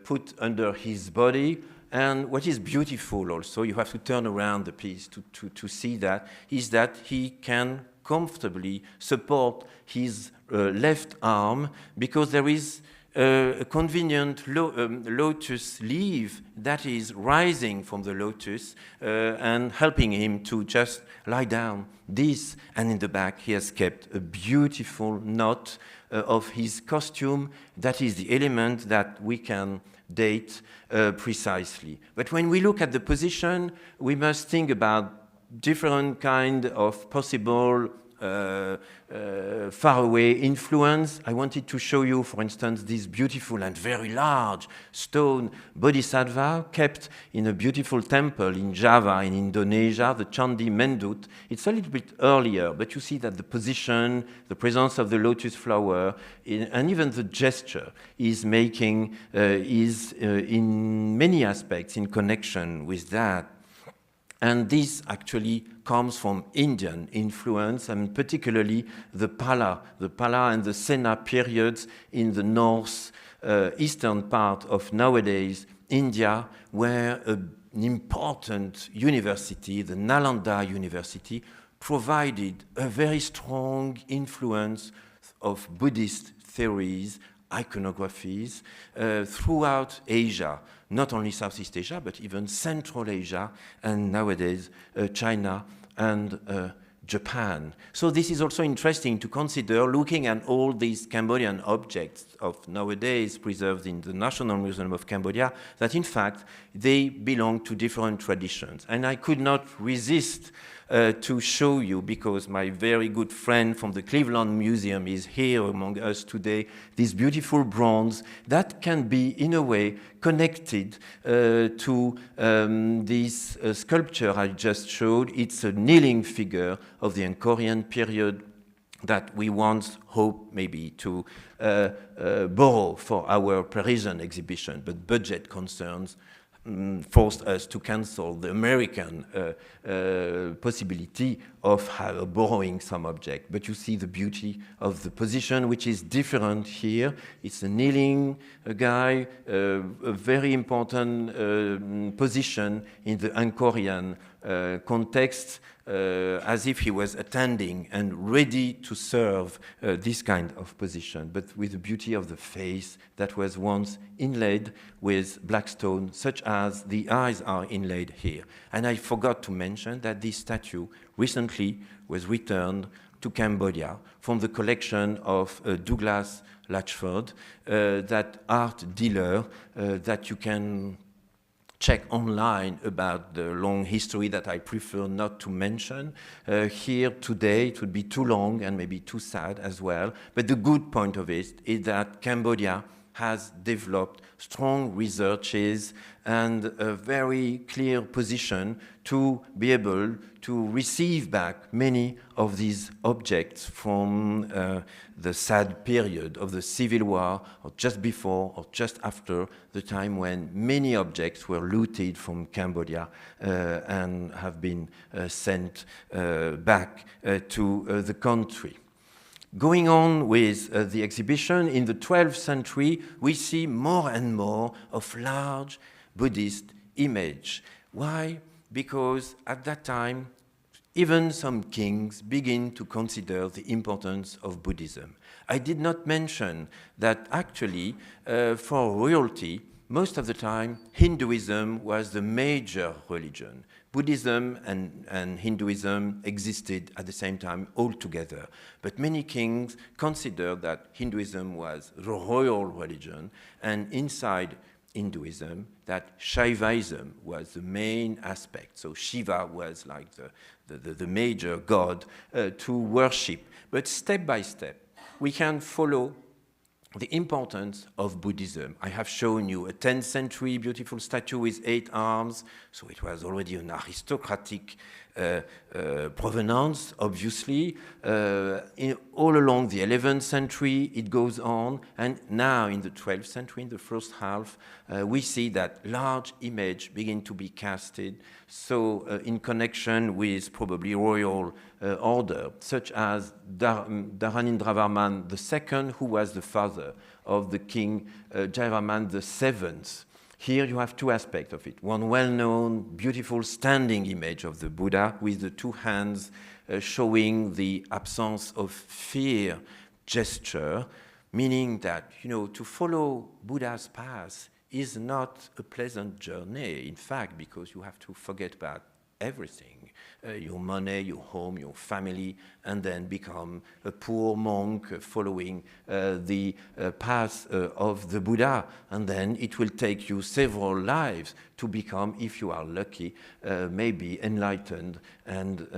put under his body. And what is beautiful also, you have to turn around the piece to see that, is that he can comfortably support his left arm, because there is a convenient lotus leaf that is rising from the lotus and helping him to just lie down. This, and in the back he has kept a beautiful knot of his costume. That is the element that we can date precisely. But when we look at the position, we must think about different kind of possible faraway influence. I wanted to show you, for instance, this beautiful and very large stone bodhisattva kept in a beautiful temple in Java, in Indonesia, the Candi Mendut. It's a little bit earlier, but you see that the position, the presence of the lotus flower, and even the gesture is making, in many aspects in connection with that. And this actually comes from Indian influence, and particularly the Pala and the Sena periods in the north eastern part of nowadays India, where an important university, the Nalanda University, provided a very strong influence of Buddhist theories, iconographies throughout Asia. Not only Southeast Asia, but even Central Asia, and nowadays China and Japan. So this is also interesting to consider, looking at all these Cambodian objects of nowadays preserved in the National Museum of Cambodia, that in fact they belong to different traditions. And I could not resist to show you, because my very good friend from the Cleveland Museum is here among us today, this beautiful bronze that can be in a way connected to this sculpture I just showed. It's a kneeling figure of the Angkorian period that we once hoped maybe to borrow for our Parisian exhibition, but budget concerns forced us to cancel the American possibility of borrowing some object. But you see the beauty of the position, which is different here. It's a kneeling guy, a very important position in the Angkorian context, as if he was attending and ready to serve this kind of position, but with the beauty of the face that was once inlaid with black stone, such as the eyes are inlaid here. And I forgot to mention that this statue recently was returned to Cambodia from the collection of Douglas Latchford, that art dealer that you can check online about the long history that I prefer not to mention. Here today, it would be too long and maybe too sad as well. But the good point of it is that Cambodia has developed strong researches and a very clear position to be able to receive back many of these objects from the sad period of the Civil War, or just before or just after the time when many objects were looted from Cambodia and have been sent back to the country. Going on with the exhibition, in the 12th century, we see more and more of large Buddhist image. Why? Because at that time, even some kings begin to consider the importance of Buddhism. I did not mention that actually for royalty, most of the time, Hinduism was the major religion. Buddhism and Hinduism existed at the same time all together. But many kings considered that Hinduism was the royal religion, and inside Hinduism, that Shaivism was the main aspect. So Shiva was like the major god to worship. But step by step, we can follow the importance of Buddhism. I have shown you a 10th century beautiful statue with 8 arms, so it was already an aristocratic provenance, obviously. All along the 11th century, it goes on, and now in the 12th century, in the first half, we see that large image begin to be casted, so in connection with probably royal order, such as Dharanindravarman II, who was the father of the king Jayavarman VII. Here you have 2 aspects of it. One well-known, beautiful standing image of the Buddha with the 2 hands showing the absence of fear gesture, meaning that, to follow Buddha's path is not a pleasant journey, in fact, because you have to forget about everything, your money, your home, your family, and then become a poor monk following the path of the Buddha. And then it will take you several lives to become, if you are lucky, maybe enlightened and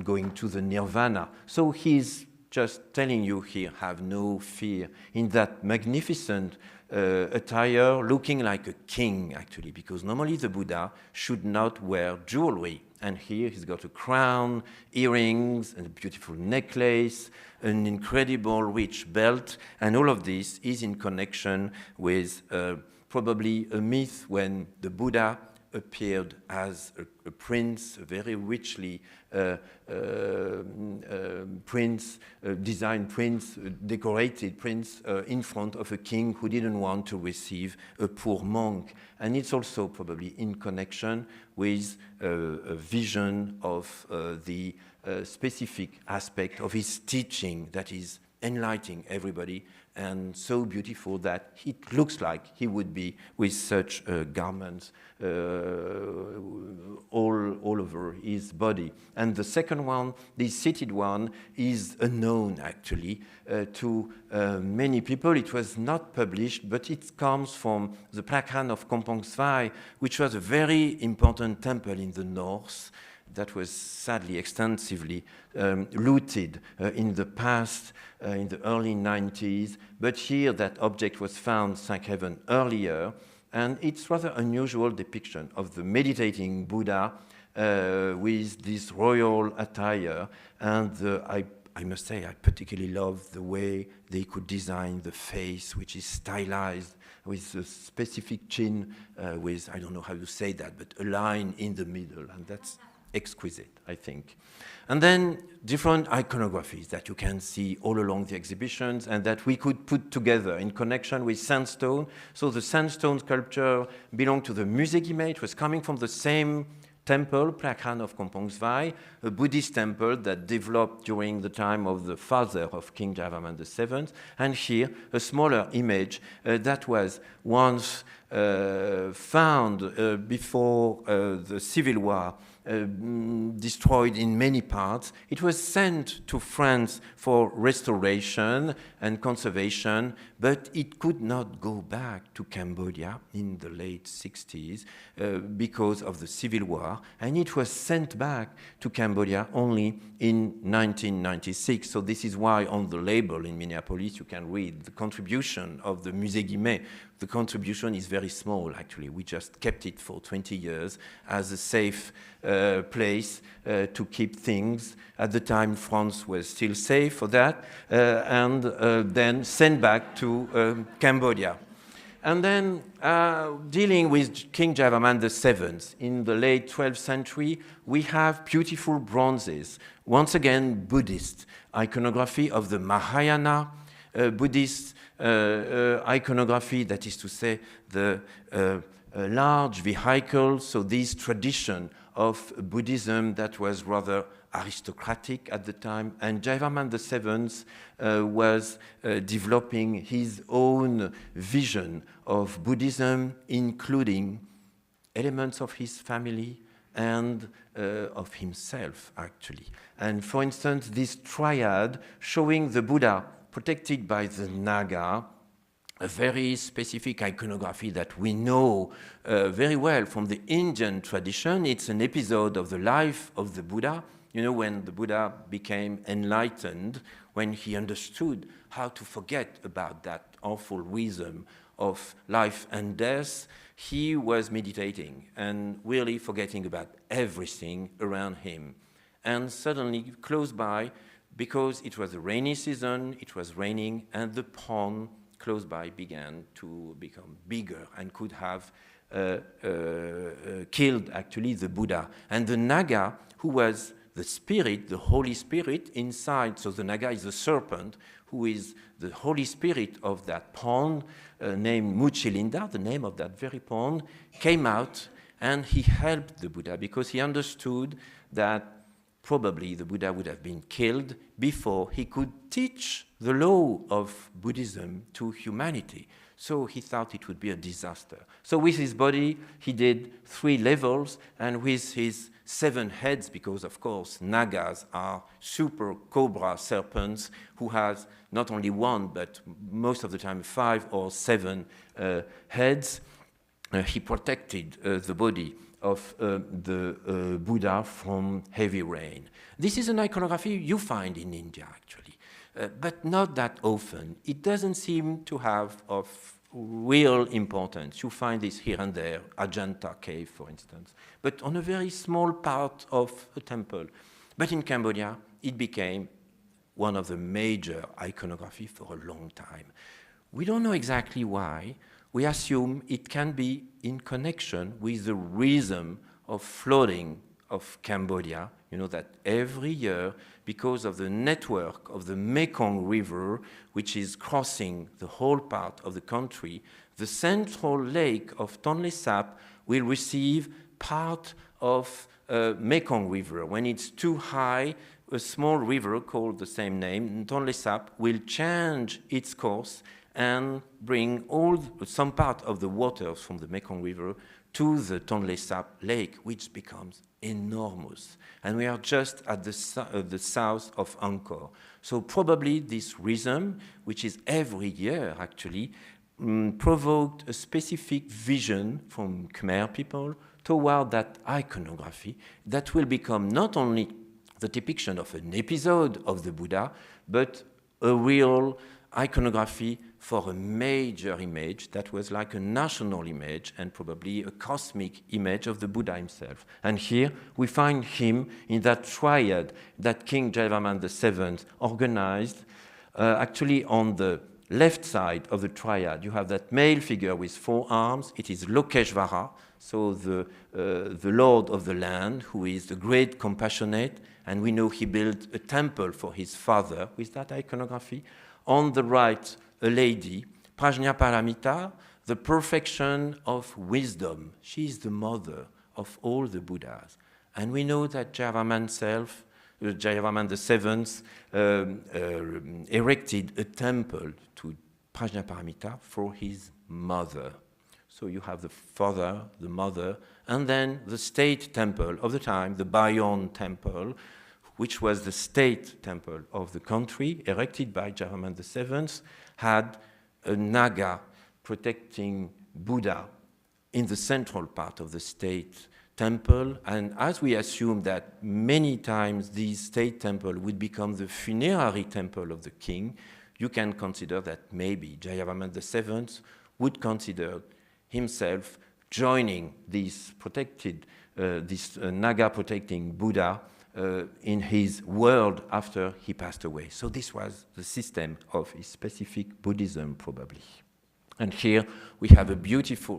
going to the nirvana. So he's just telling you here, have no fear, in that magnificent attire, looking like a king, actually, because normally the Buddha should not wear jewelry. And here he's got a crown, earrings, and a beautiful necklace, an incredible rich belt, and all of this is in connection with probably a myth when the Buddha appeared as a prince, a very richly designed prince, decorated prince in front of a king who didn't want to receive a poor monk. And it's also probably in connection with a vision of the specific aspect of his teaching that is enlightening everybody, and so beautiful that it looks like he would be with such garments all over his body. And the second one, the seated one, is unknown actually to many people. It was not published, but it comes from the Plakhan of Kampong Svai, which was a very important temple in the north that was sadly extensively looted in the past, in the early 90s. But here that object was found, thank heaven, earlier. And it's rather unusual depiction of the meditating Buddha with this royal attire. And I must say, I particularly love the way they could design the face, which is stylized with a specific chin, with, I don't know how to say that, but a line in the middle. And that's exquisite, I think. And then different iconographies that you can see all along the exhibitions and that we could put together in connection with sandstone. So the sandstone sculpture belonged to the Musée Guimet. It was coming from the same temple, Plakhan of Kampong Svai, a Buddhist temple that developed during the time of the father of King Jayavarman VII. And here, a smaller image that was once found before the Civil War, destroyed in many parts. It was sent to France for restoration and conservation, but it could not go back to Cambodia in the late 60s because of the Civil War, and it was sent back to Cambodia only in 1996. So this is why on the label in Minneapolis you can read the contribution of the Musée Guimet. The contribution is very small, actually. We just kept it for 20 years as a safe place to keep things. At the time, France was still safe for that, and then sent back to Cambodia. And then dealing with King Jayavarman VII in the late 12th century, we have beautiful bronzes. Once again, Buddhist iconography of the Mahayana Buddhist iconography, that is to say, the large vehicles, so this tradition of Buddhism that was rather aristocratic at the time, and Jayavarman VII was developing his own vision of Buddhism, including elements of his family and of himself, actually. And for instance, this triad showing the Buddha protected by the Naga, a very specific iconography that we know very well from the Indian tradition. It's an episode of the life of the Buddha, you know, when the Buddha became enlightened, when he understood how to forget about that awful rhythm of life and death. He was meditating and really forgetting about everything around him. And suddenly, close by, because it was a rainy season, it was raining, and the pond close by began to become bigger and could have killed, actually, the Buddha. And the Naga, who was the spirit, the Holy Spirit inside, so the Naga is the serpent, who is the Holy Spirit of that pond, named Muchilinda, the name of that very pond, came out and he helped the Buddha because he understood that probably the Buddha would have been killed before he could teach the law of Buddhism to humanity. So he thought it would be a disaster. So with his body, he did 3 levels, and with his 7 heads, because of course Nagas are super cobra serpents who has not only 1, but most of the time 5 or 7 heads, he protected the body of the Buddha from heavy rain. This is an iconography you find in India, actually, but not that often. It doesn't seem to have of real importance. You find this here and there, Ajanta cave, for instance, but on a very small part of a temple. But in Cambodia, it became one of the major iconography for a long time. We don't know exactly why. We assume it can be in connection with the rhythm of flooding of Cambodia. You know that every year, because of the network of the Mekong River, which is crossing the whole part of the country, the central lake of Tonle Sap will receive part of Mekong River. When it's too high, a small river called the same name, Tonle Sap, will change its course and bring some part of the waters from the Mekong River to the Tonle Sap lake, which becomes enormous. And we are just at the south of Angkor. So probably this rhythm, which is every year actually, provoked a specific vision from Khmer people toward that iconography that will become not only the depiction of an episode of the Buddha, but a real iconography for a major image that was like a national image and probably a cosmic image of the Buddha himself. And here we find him in that triad that King Jayavarman VII organized. Actually, on the left side of the triad, you have that male figure with 4 arms. It is Lokeshvara, so the Lord of the land, who is the great compassionate, and we know he built a temple for his father with that iconography. On the right, a lady, Prajnaparamita, the perfection of wisdom. She is the mother of all the Buddhas. And we know that Jayavarman VII erected a temple to Prajnaparamita for his mother. So you have the father, the mother, and then the state temple of the time, the Bayon temple, which was the state temple of the country, erected by Jayavarman VII, had a Naga protecting Buddha in the central part of the state temple. And as we assume that many times these state temple would become the funerary temple of the king, you can consider that maybe Jayavarman VII would consider himself joining this protected, this Naga protecting Buddha in his world after he passed away. So this was the system of his specific Buddhism, probably. And here we have a beautiful,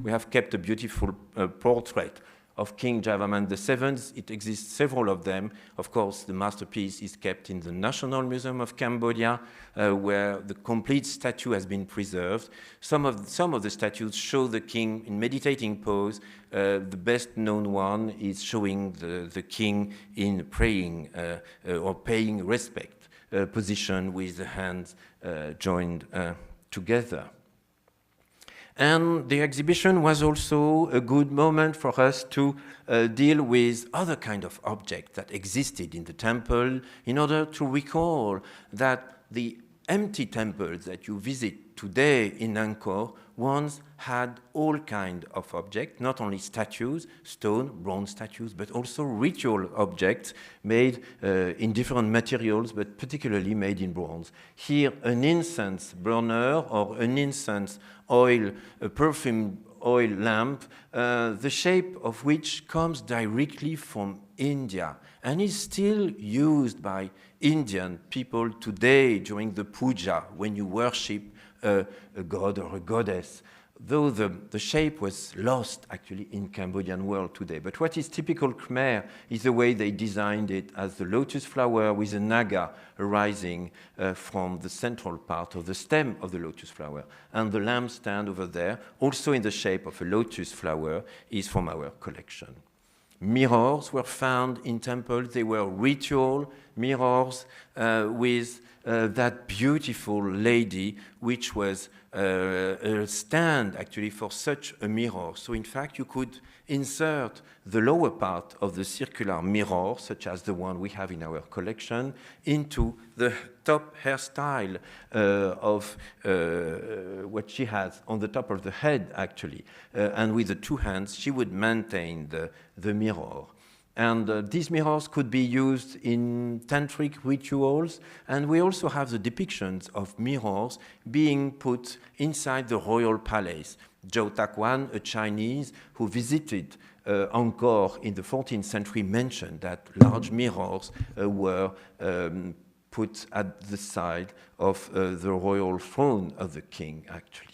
we have kept a beautiful portrait of King Jayavarman VII. It exists several of them. Of course, the masterpiece is kept in the National Museum of Cambodia, where the complete statue has been preserved. Some of the statues show the king in meditating pose. The best known one is showing the king in praying or paying respect position with the hands joined together. And the exhibition was also a good moment for us to deal with other kind of objects that existed in the temple in order to recall that the empty temples that you visit today in Angkor once had all kinds of objects, not only statues, stone, bronze statues, but also ritual objects made in different materials, but particularly made in bronze. Here, an incense burner or an incense oil, a perfume oil lamp, the shape of which comes directly from India and is still used by Indian people today during the puja when you worship a god or a goddess, though the shape was lost actually in Cambodian world today. But what is typical Khmer is the way they designed it as the lotus flower with a naga arising from the central part of the stem of the lotus flower. And the lampstand over there, also in the shape of a lotus flower, is from our collection. Mirrors were found in temples. They were ritual mirrors with that beautiful lady, which was a stand actually for such a mirror. So in fact, you could insert the lower part of the circular mirror, such as the one we have in our collection, into the top hairstyle of what she has on the top of the head, actually. And with the two hands, she would maintain the mirror. And these mirrors could be used in tantric rituals, and we also have the depictions of mirrors being put inside the royal palace. Zhou Takuan, a Chinese who visited Angkor in the 14th century, mentioned that large mirrors were put at the side of the royal throne of the king, actually.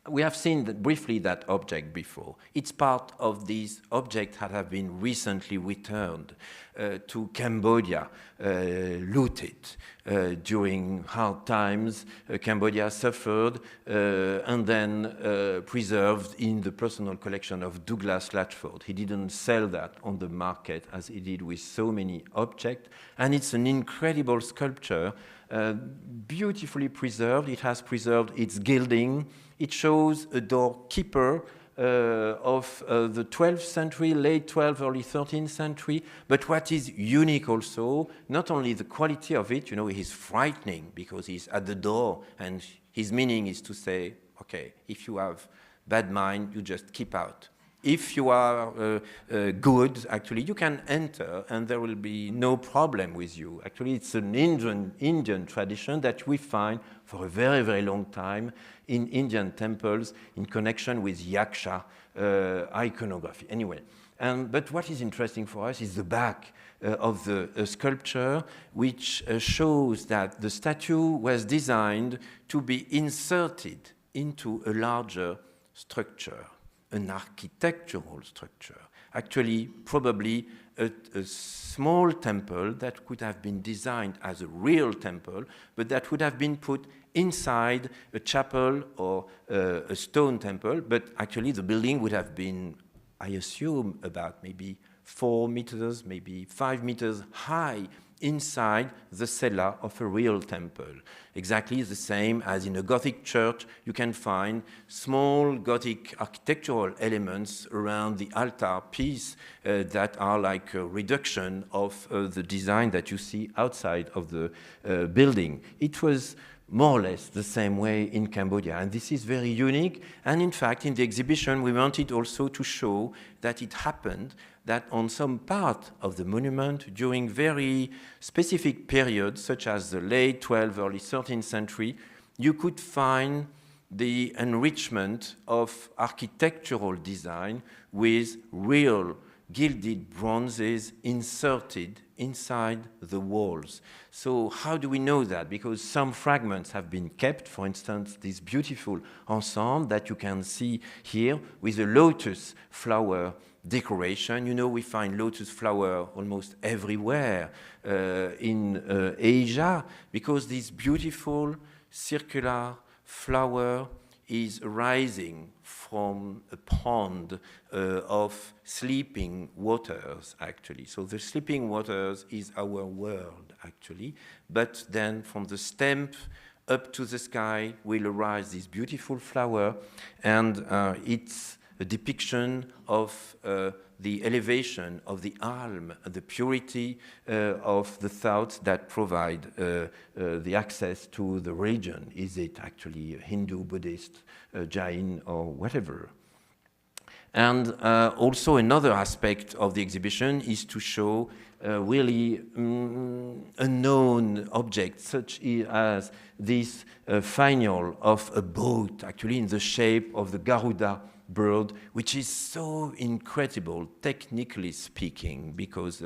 We have seen briefly that object before. It's part of these objects that have been recently returned to Cambodia, looted during hard times. Cambodia suffered and then preserved in the personal collection of Douglas Latchford. He didn't sell that on the market as he did with so many objects. And it's an incredible sculpture, beautifully preserved. It has preserved its gilding. It shows a doorkeeper of the 12th century, late 12th, early 13th century. But what is unique also, not only the quality of it, you know, he's frightening because he's at the door and his meaning is to say, okay, if you have bad mind, you just keep out. If you are good, actually, you can enter and there will be no problem with you. Actually, it's an Indian tradition that we find for a very, very long time in Indian temples in connection with yaksha iconography. Anyway, but what is interesting for us is the back of the sculpture, which shows that the statue was designed to be inserted into a larger structure, an architectural structure. Actually, probably a small temple that could have been designed as a real temple, but that would have been put inside a chapel or a stone temple, but actually the building would have been, I assume, about maybe 4 meters, maybe 5 meters high inside the cella of a real temple. Exactly the same as in a Gothic church, you can find small Gothic architectural elements around the altar piece that are like a reduction of the design that you see outside of the building. It was more or less the same way in Cambodia. And this is very unique. And in fact, in the exhibition, we wanted also to show that it happened that on some part of the monument during very specific periods, such as the late 12th, early 13th century, you could find the enrichment of architectural design with real gilded bronzes inserted inside the walls. So how do we know that? Because some fragments have been kept, for instance, this beautiful ensemble that you can see here with a lotus flower decoration. You know, we find lotus flower almost everywhere in Asia, because this beautiful circular flower is rising from a pond of sleeping waters, actually. So the sleeping waters is our world, actually. But then from the stem up to the sky will arise this beautiful flower, and it's a depiction of the elevation of the alm, the purity of the thoughts that provide the access to the region. Is it actually Hindu, Buddhist, Jain, or whatever? And also another aspect of the exhibition is to show really unknown objects, such as this finial of a boat, actually in the shape of the Garuda bird, which is so incredible, technically speaking, because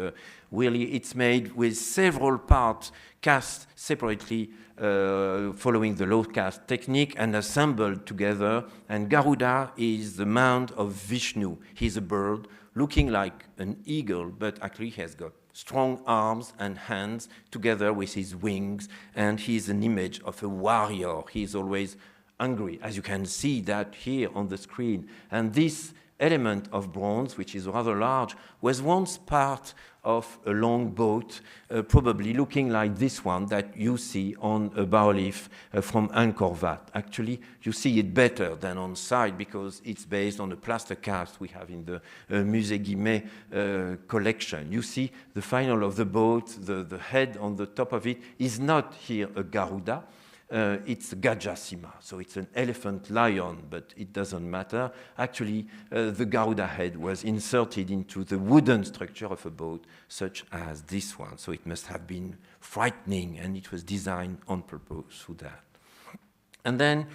really it's made with several parts cast separately following the low cast technique and assembled together. And Garuda is the mount of Vishnu. He's a bird looking like an eagle, but actually he has got strong arms and hands together with his wings, and he's an image of a warrior. He's always hungry, as you can see that here on the screen. And this element of bronze, which is rather large, was once part of a long boat, probably looking like this one that you see on a bas-relief from Angkor Wat. Actually, you see it better than on site because it's based on a plaster cast we have in the Musée Guimet collection. You see the final of the boat, the head on the top of it is not here a Garuda. It's Gajasima, so it's an elephant lion, but it doesn't matter. Actually, the Garuda head was inserted into the wooden structure of a boat, such as this one. So it must have been frightening, and it was designed on purpose for that. And then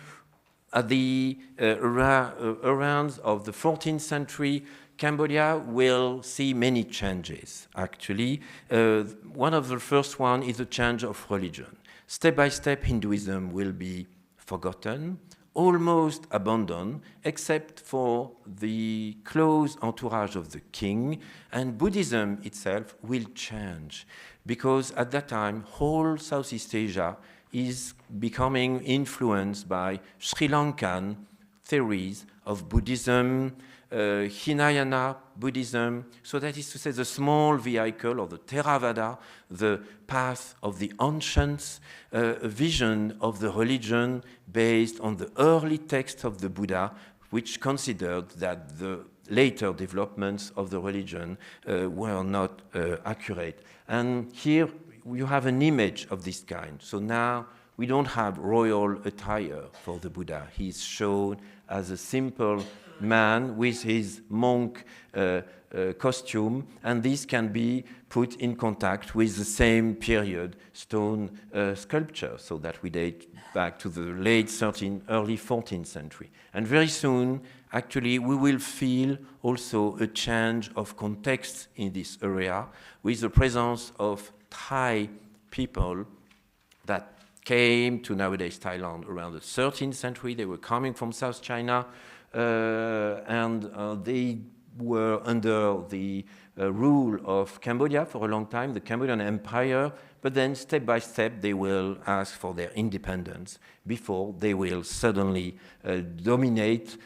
at the around of the 14th century, Cambodia will see many changes, actually. One of the first one is a change of religion. Step by step, Hinduism will be forgotten, almost abandoned, except for the close entourage of the king, and Buddhism itself will change, because at that time, whole Southeast Asia is becoming influenced by Sri Lankan theories of Buddhism, Hinayana Buddhism, so that is to say the small vehicle or the Theravada, the path of the ancients, a vision of the religion based on the early text of the Buddha, which considered that the later developments of the religion were not accurate. And here you have an image of this kind. So now we don't have royal attire for the Buddha. He's shown as a simple man with his monk costume, and this can be put in contact with the same period stone sculpture, so that we date back to the late 13th, early 14th century. And very soon, actually, we will feel also a change of context in this area with the presence of Thai people that came to nowadays Thailand around the 13th century. They were coming from South China, and they were under the rule of Cambodia for a long time, the Cambodian Empire, but then step by step they will ask for their independence before they will suddenly dominate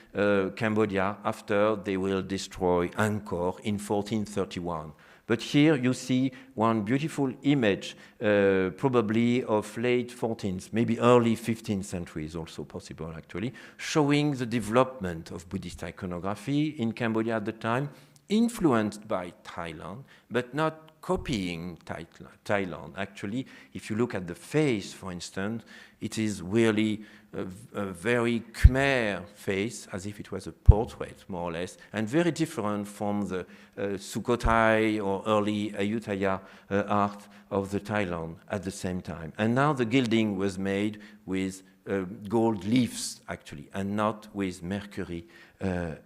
Cambodia after they will destroy Angkor in 1431. But here you see one beautiful image, probably of late 14th, maybe early 15th century is also possible actually, showing the development of Buddhist iconography in Cambodia at the time, influenced by Thailand, but not copying Thailand. Actually, if you look at the face, for instance, it is really a very Khmer face, as if it was a portrait, more or less, and very different from the Sukhothai or early Ayutthaya art of the Thailand at the same time. And now the gilding was made with gold leaves, actually, and not with mercury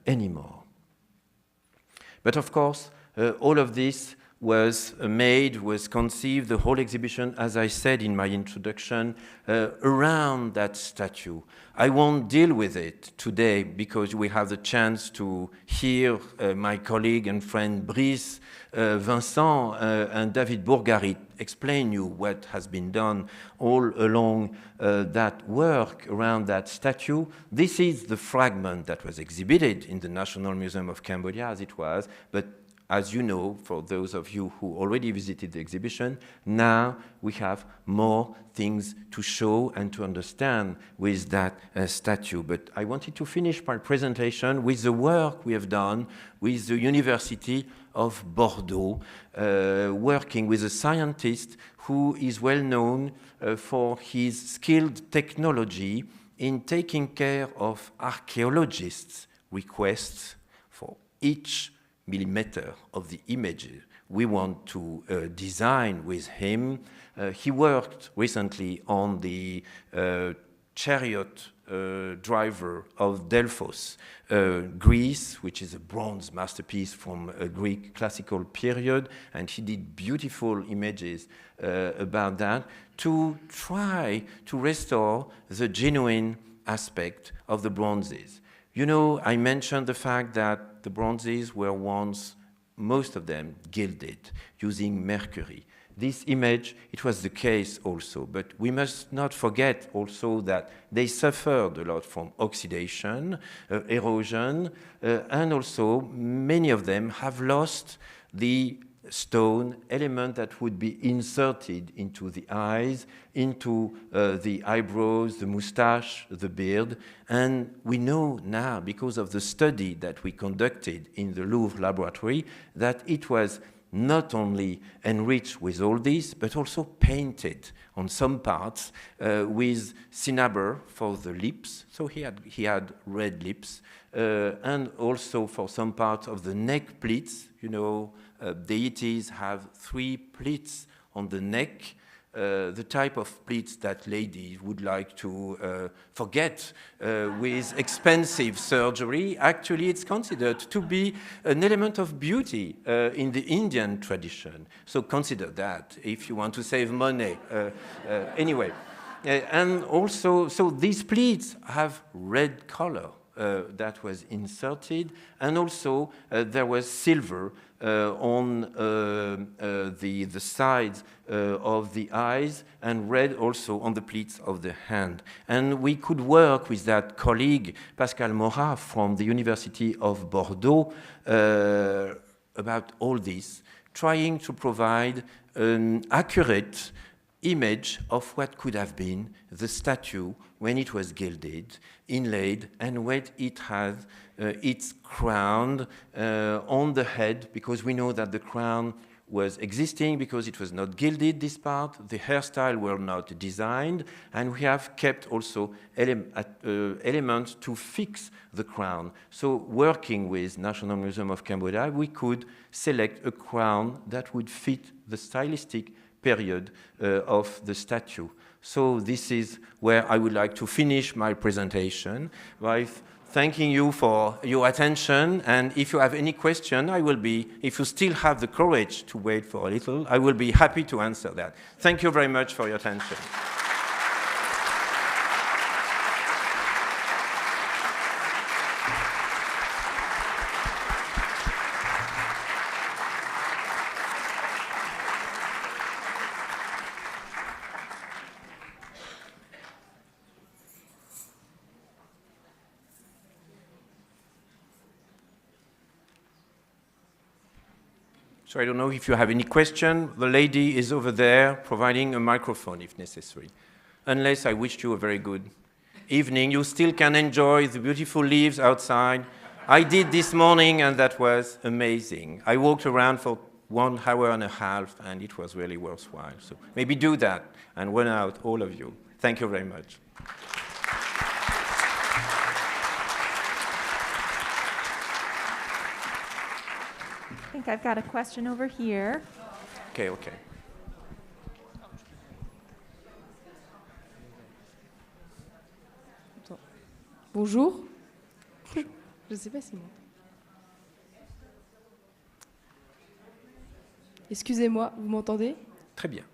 anymore. But of course, all of this was made, was conceived, the whole exhibition, as I said in my introduction, around that statue. I won't deal with it today because we have the chance to hear my colleague and friend Brice, Vincent, and David Bourgarit explain you what has been done all along that work around that statue. This is the fragment that was exhibited in the National Museum of Cambodia as it was, but as you know, for those of you who already visited the exhibition, now we have more things to show and to understand with that statue. But I wanted to finish my presentation with the work we have done with the University of Bordeaux, working with a scientist who is well known for his skilled technology in taking care of archaeologists' requests for each millimeter of the images we want to design with him. He worked recently on the chariot driver of Delphos, Greece, which is a bronze masterpiece from a Greek classical period, and he did beautiful images about that to try to restore the genuine aspect of the bronzes. You know, I mentioned the fact that the bronzes were once, most of them, gilded using mercury. This image, it was the case also, but we must not forget also that they suffered a lot from oxidation, erosion, and also many of them have lost the stone element that would be inserted into the eyes, into the eyebrows, the mustache, the beard. And we know now, because of the study that we conducted in the Louvre laboratory, that it was not only enriched with all this, but also painted on some parts with cinnabar for the lips. So he had red lips, and also for some parts of the neck pleats. You know, deities have 3 pleats on the neck, the type of pleats that ladies would like to forget with expensive surgery. Actually, it's considered to be an element of beauty in the Indian tradition. So consider that if you want to save money. Anyway, and also, so these pleats have red color. That was inserted, and also there was silver on the sides of the eyes, and red also on the pleats of the hand. And we could work with that colleague, Pascal Morat, from the University of Bordeaux, about all this, trying to provide an accurate image of what could have been the statue when it was gilded, inlaid, and when it had its crown on the head, because we know that the crown was existing because it was not gilded, this part. The hairstyle were not designed, and we have kept also elements to fix the crown. So working with National Museum of Cambodia, we could select a crown that would fit the stylistic period of the statue. So this is where I would like to finish my presentation by thanking you for your attention. And if you have any question, I will be, if you still have the courage to wait for a little, I will be happy to answer that. Thank you very much for your attention. So I don't know if you have any question. The lady is over there providing a microphone if necessary. Unless I wished you a very good evening. You still can enjoy the beautiful leaves outside. I did this morning and that was amazing. I walked around for 1 hour and a half and it was really worthwhile. So maybe do that and run out, all of you. Thank you very much. I think I've got a question over here. Okay, okay. Bonjour. Je ne sais pas si moi. Excusez-moi, vous m'entendez? Très bien.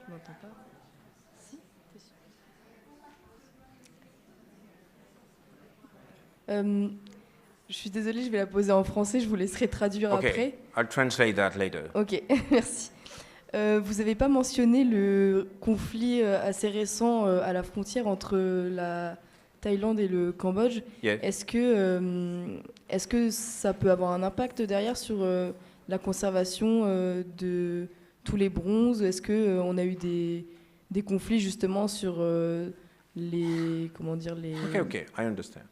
Je m'entends pas. Si, t'es sûr? Je suis désolée, je vais la poser en français, je vous laisserai traduire Okay, après. I'll translate that later. Ok, merci. Vous n'avez pas mentionné le conflit assez récent à la frontière entre la Thaïlande et le Cambodge. Yes. Est-ce que ça peut avoir un impact derrière sur la conservation de tous les bronzes? Est-ce qu'on a eu des conflits justement sur les... Comment dire les... Okay, I understand.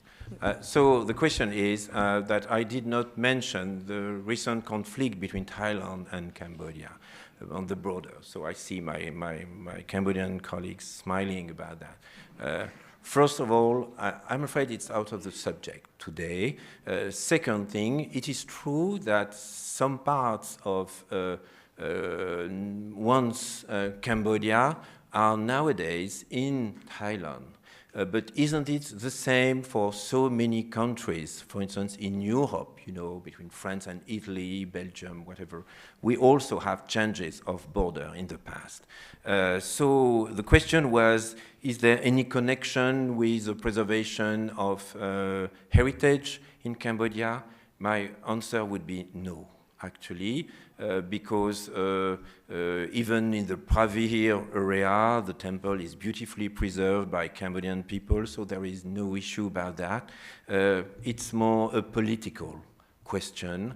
So the question is that I did not mention the recent conflict between Thailand and Cambodia on the border. So I see my Cambodian colleagues smiling about that. First of all, I'm afraid it's out of the subject today. Second thing, it is true that some parts of once Cambodia are nowadays in Thailand. But isn't it the same for so many countries? For instance, in Europe, you know, between France and Italy, Belgium, whatever, we also have changes of border in the past. So the question was, is there any connection with the preservation of heritage in Cambodia? My answer would be no, actually. Because even in the Pravir area, the temple is beautifully preserved by Cambodian people, so there is no issue about that. It's more a political question.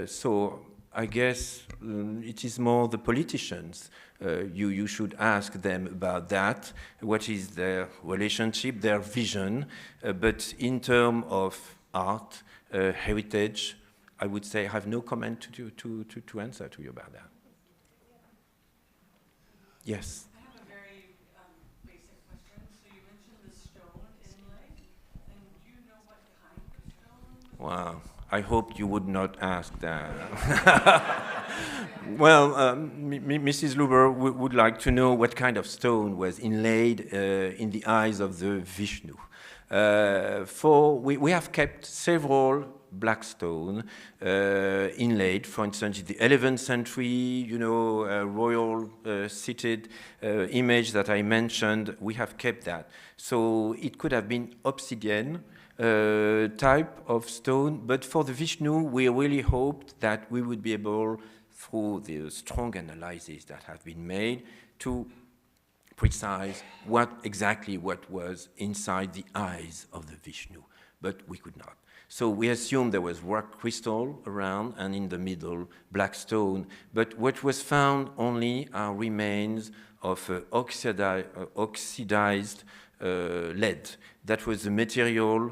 So I guess it is more the politicians. You should ask them about that. What is their relationship, their vision? But in terms of art, heritage, I would say I have no comment to answer to you about that. Yes? I have a very basic question. So you mentioned the stone inlay, and do you know what kind of stone? Wow, I hoped you would not ask that. Well, Mrs. Luber would like to know what kind of stone was inlaid in the eyes of the Vishnu. We have kept several black stone inlaid, for instance, in the 11th century, you know, royal seated image that I mentioned, we have kept that. So it could have been obsidian type of stone, but for the Vishnu, we really hoped that we would be able, through the strong analyses that have been made, to precise what was inside the eyes of the Vishnu, but we could not. So we assumed there was rock crystal around and in the middle black stone, but what was found only are remains of oxidized lead. That was the material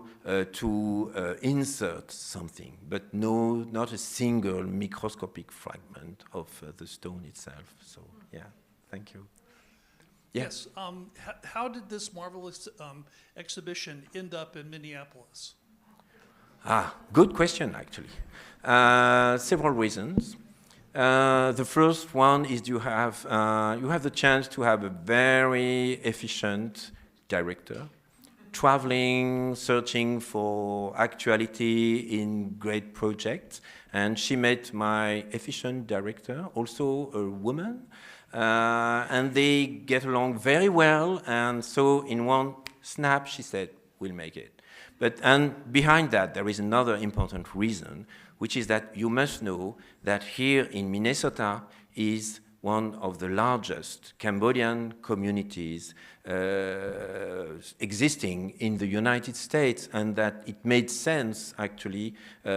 to insert something, but not a single microscopic fragment of the stone itself. So yeah, thank you. Yes. How did this marvelous exhibition end up in Minneapolis? Good question, actually. Several reasons. The first one is you have the chance to have a very efficient director, traveling, searching for actuality in great projects. And she met my efficient director, also a woman. And they get along very well. And so in one snap, she said, we'll make it. And behind that, there is another important reason, which is that you must know that here in Minnesota is one of the largest Cambodian communities existing in the United States, and that it made sense, actually,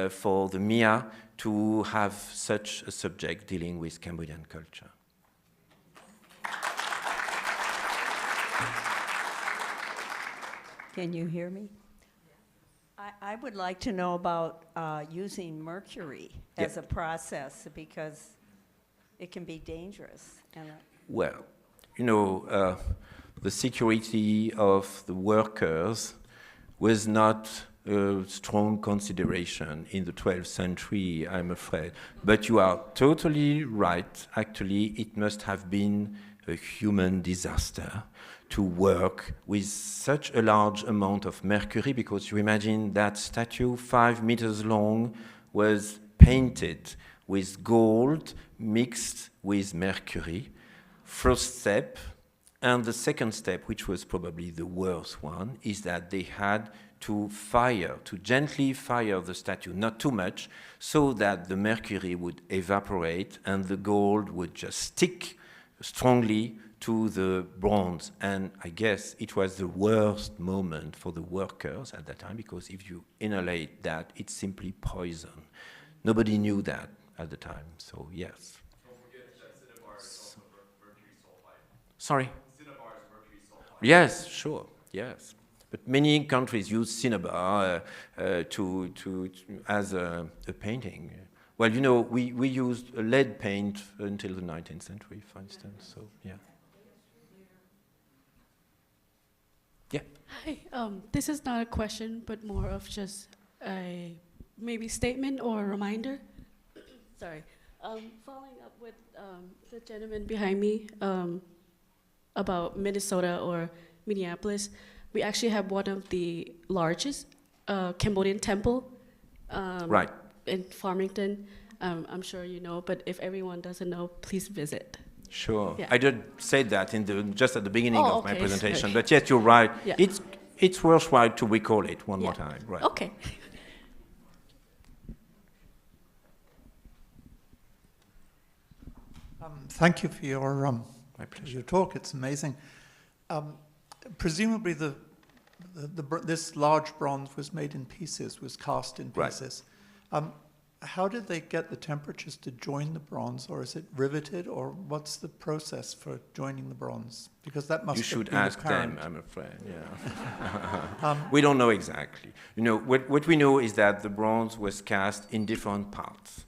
for the MIA to have such a subject dealing with Cambodian culture. Can you hear me? I would like to know about using mercury as a process, because it can be dangerous. Well, you know, the security of the workers was not a strong consideration in the 12th century, I'm afraid. But you are totally right. Actually, it must have been a human disaster to work with such a large amount of mercury, because you imagine that statue, 5 meters long, was painted with gold mixed with mercury. First step. And the second step, which was probably the worst one, is that they had to gently fire the statue, not too much, so that the mercury would evaporate and the gold would just stick strongly to the bronze. And I guess it was the worst moment for the workers at that time, because if you inhalate that, it's simply poison. Nobody knew that at the time, so yes. Don't forget that cinnabar is also mercury sulfide. Sorry? Cinnabar is mercury sulfide. Yes, sure, yes. But many countries use cinnabar as a painting. Well, you know, we used lead paint until the 19th century, for instance, so yeah. Yeah. Hi, this is not a question, but more of just a maybe statement or a reminder. Sorry. Following up with the gentleman behind me about Minnesota or Minneapolis, we actually have one of the largest Cambodian temple Right. in Farmington. I'm sure you know, but if everyone doesn't know, please visit. Sure. Yeah. I did say that just at the beginning Oh, of my okay, presentation, sorry. but yes, you're right. Yeah. It's worthwhile to recall it one more Yeah. time. Right. Okay. Thank you for your My pleasure. your talk. It's amazing. Presumably, this large bronze was made in pieces, was cast in Right. pieces. How did they get the temperatures to join the bronze, or is it riveted, or what's the process for joining the bronze? Because that must You have should been ask apparent. them, I'm afraid. Yeah. We don't know exactly. You know, what we know is that the bronze was cast in different parts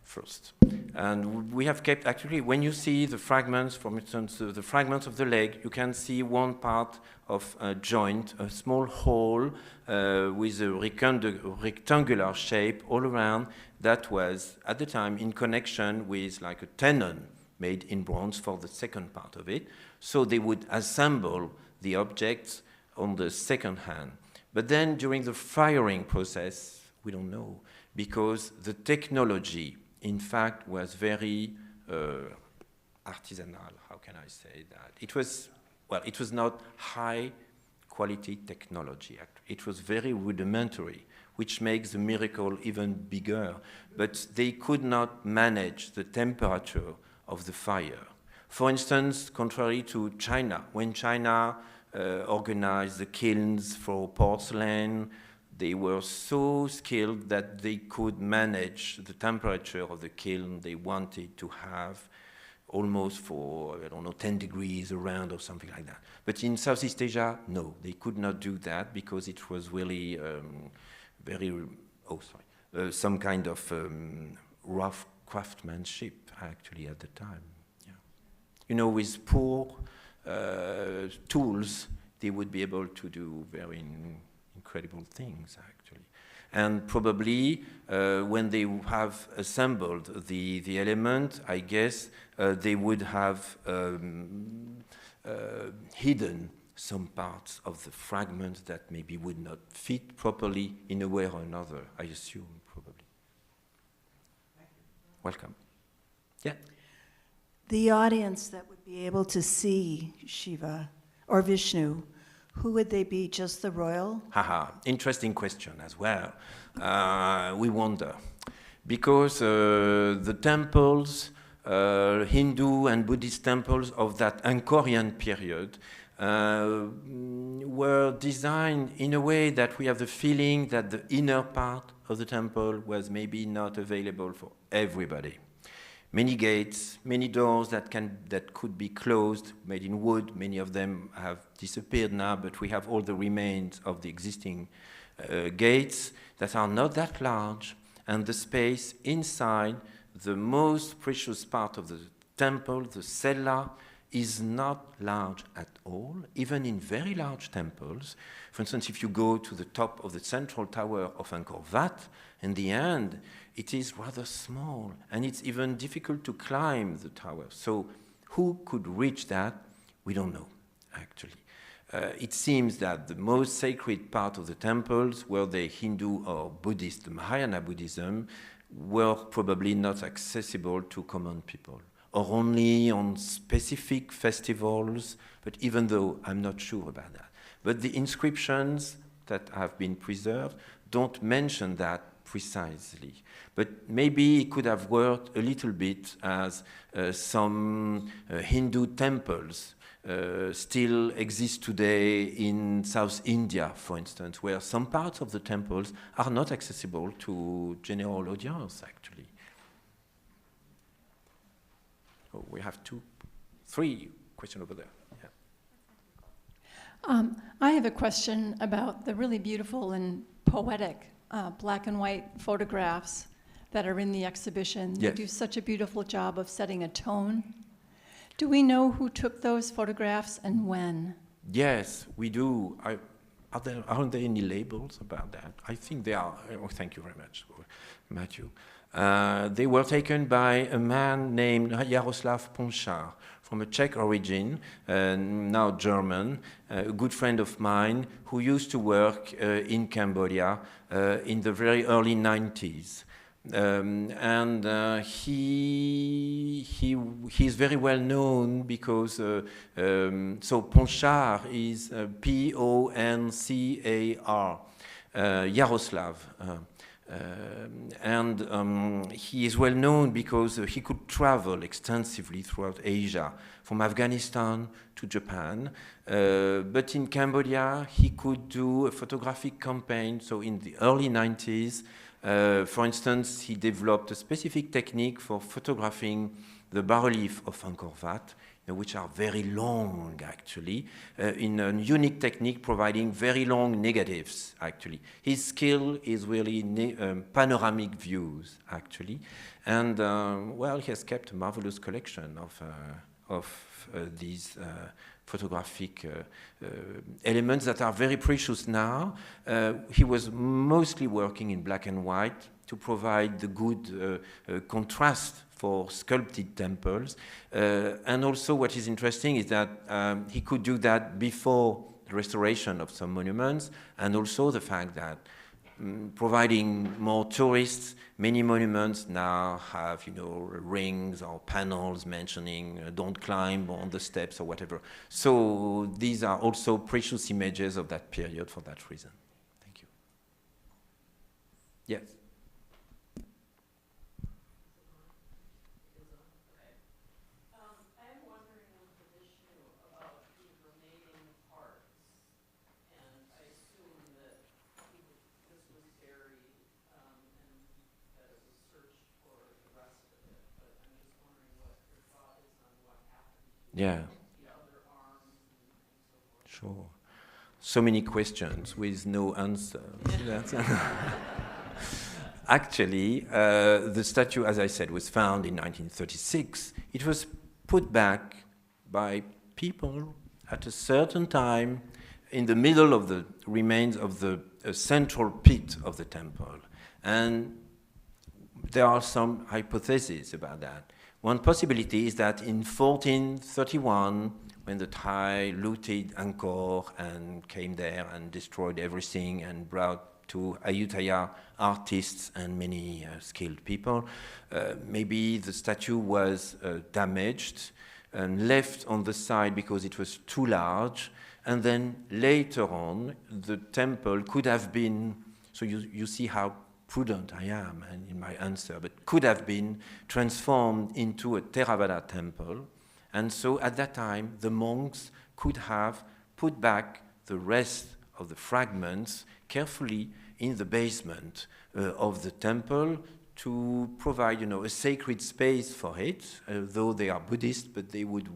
first. And we have kept, actually, when you see the fragments, for instance, the fragments of the leg, you can see one part of a joint, a small hole with a rectangular shape all around. That was, at the time, in connection with like a tenon made in bronze for the second part of it. So they would assemble the objects on the second hand. But then during the firing process, we don't know, because the technology, in fact, was very artisanal. How can I say that? It was not high quality technology. It was very rudimentary, which makes the miracle even bigger. But they could not manage the temperature of the fire. For instance, contrary to China, when China organized the kilns for porcelain, they were so skilled that they could manage the temperature of the kiln they wanted to have almost for, 10 degrees around or something like that. But in Southeast Asia, no, they could not do that because it was really some kind of rough craftsmanship actually at the time. Yeah. You know, with poor tools, they would be able to do very incredible things, actually. And probably when they have assembled the element, I guess they would have hidden some parts of the fragment that maybe would not fit properly in a way or another, I assume, probably. Welcome. Yeah. The audience that would be able to see Shiva or Vishnu, who would they be? Just the royal? Haha, interesting question as well. We wonder. Because the temples, Hindu and Buddhist temples of that Angkorian period were designed in a way that we have the feeling that the inner part of the temple was maybe not available for everybody. Many gates, many doors that could be closed, made in wood. Many of them have disappeared now, but we have all the remains of the existing gates that are not that large, and the space inside the most precious part of the temple, the cella, is not large at all, even in very large temples. For instance, if you go to the top of the central tower of Angkor Wat, in the end, it is rather small, and it's even difficult to climb the tower. So who could reach that? We don't know, actually. It seems that the most sacred part of the temples, were they Hindu or Buddhist, the Mahayana Buddhism, were probably not accessible to common people, or only on specific festivals, but even though I'm not sure about that. But the inscriptions that have been preserved don't mention that precisely. But maybe it could have worked a little bit as some Hindu temples still exist today in South India, for instance, where some parts of the temples are not accessible to general audience, actually. Oh, we have three questions over there. Yeah. I have a question about the really beautiful and poetic black and white photographs that are in the exhibition. Yes. They do such a beautiful job of setting a tone. Do we know who took those photographs and when? Yes, we do. Aren't there any labels about that? I think they are. Oh, thank you very much, Matthew. They were taken by a man named Jaroslav Ponchar, from a Czech origin, now German, a good friend of mine who used to work in Cambodia in the very early 90s. He's very well known because, so Ponchar is P-O-N-C-A-R, Jaroslav. He is well known because he could travel extensively throughout Asia, from Afghanistan to Japan. But in Cambodia, he could do a photographic campaign. So in the early 90s, for instance, he developed a specific technique for photographing the bas-relief of Angkor Wat, which are very long, actually, in a unique technique providing very long negatives, actually. His skill is really panoramic views, actually. And, well, he has kept a marvelous collection of these photographic elements that are very precious now. He was mostly working in black and white to provide the good contrast for sculpted temples. And also what is interesting is that he could do that before the restoration of some monuments, and also the fact that providing more tourists, many monuments now have, rings or panels mentioning don't climb on the steps or whatever. So these are also precious images of that period for that reason. Thank you. Yes. Yeah. Sure. So many questions with no answer. Actually, the statue, as I said, was found in 1936. It was put back by people at a certain time in the middle of the remains of the central pit of the temple. And there are some hypotheses about that. One possibility is that in 1431, when the Thai looted Angkor and came there and destroyed everything and brought to Ayutthaya artists and many skilled people, maybe the statue was damaged and left on the side because it was too large. And then later on, the temple could have been, so you see how prudent I am and in my answer, but could have been transformed into a Theravada temple. And so at that time, the monks could have put back the rest of the fragments carefully in the basement of the temple to provide, a sacred space for it, though they are Buddhist, but they would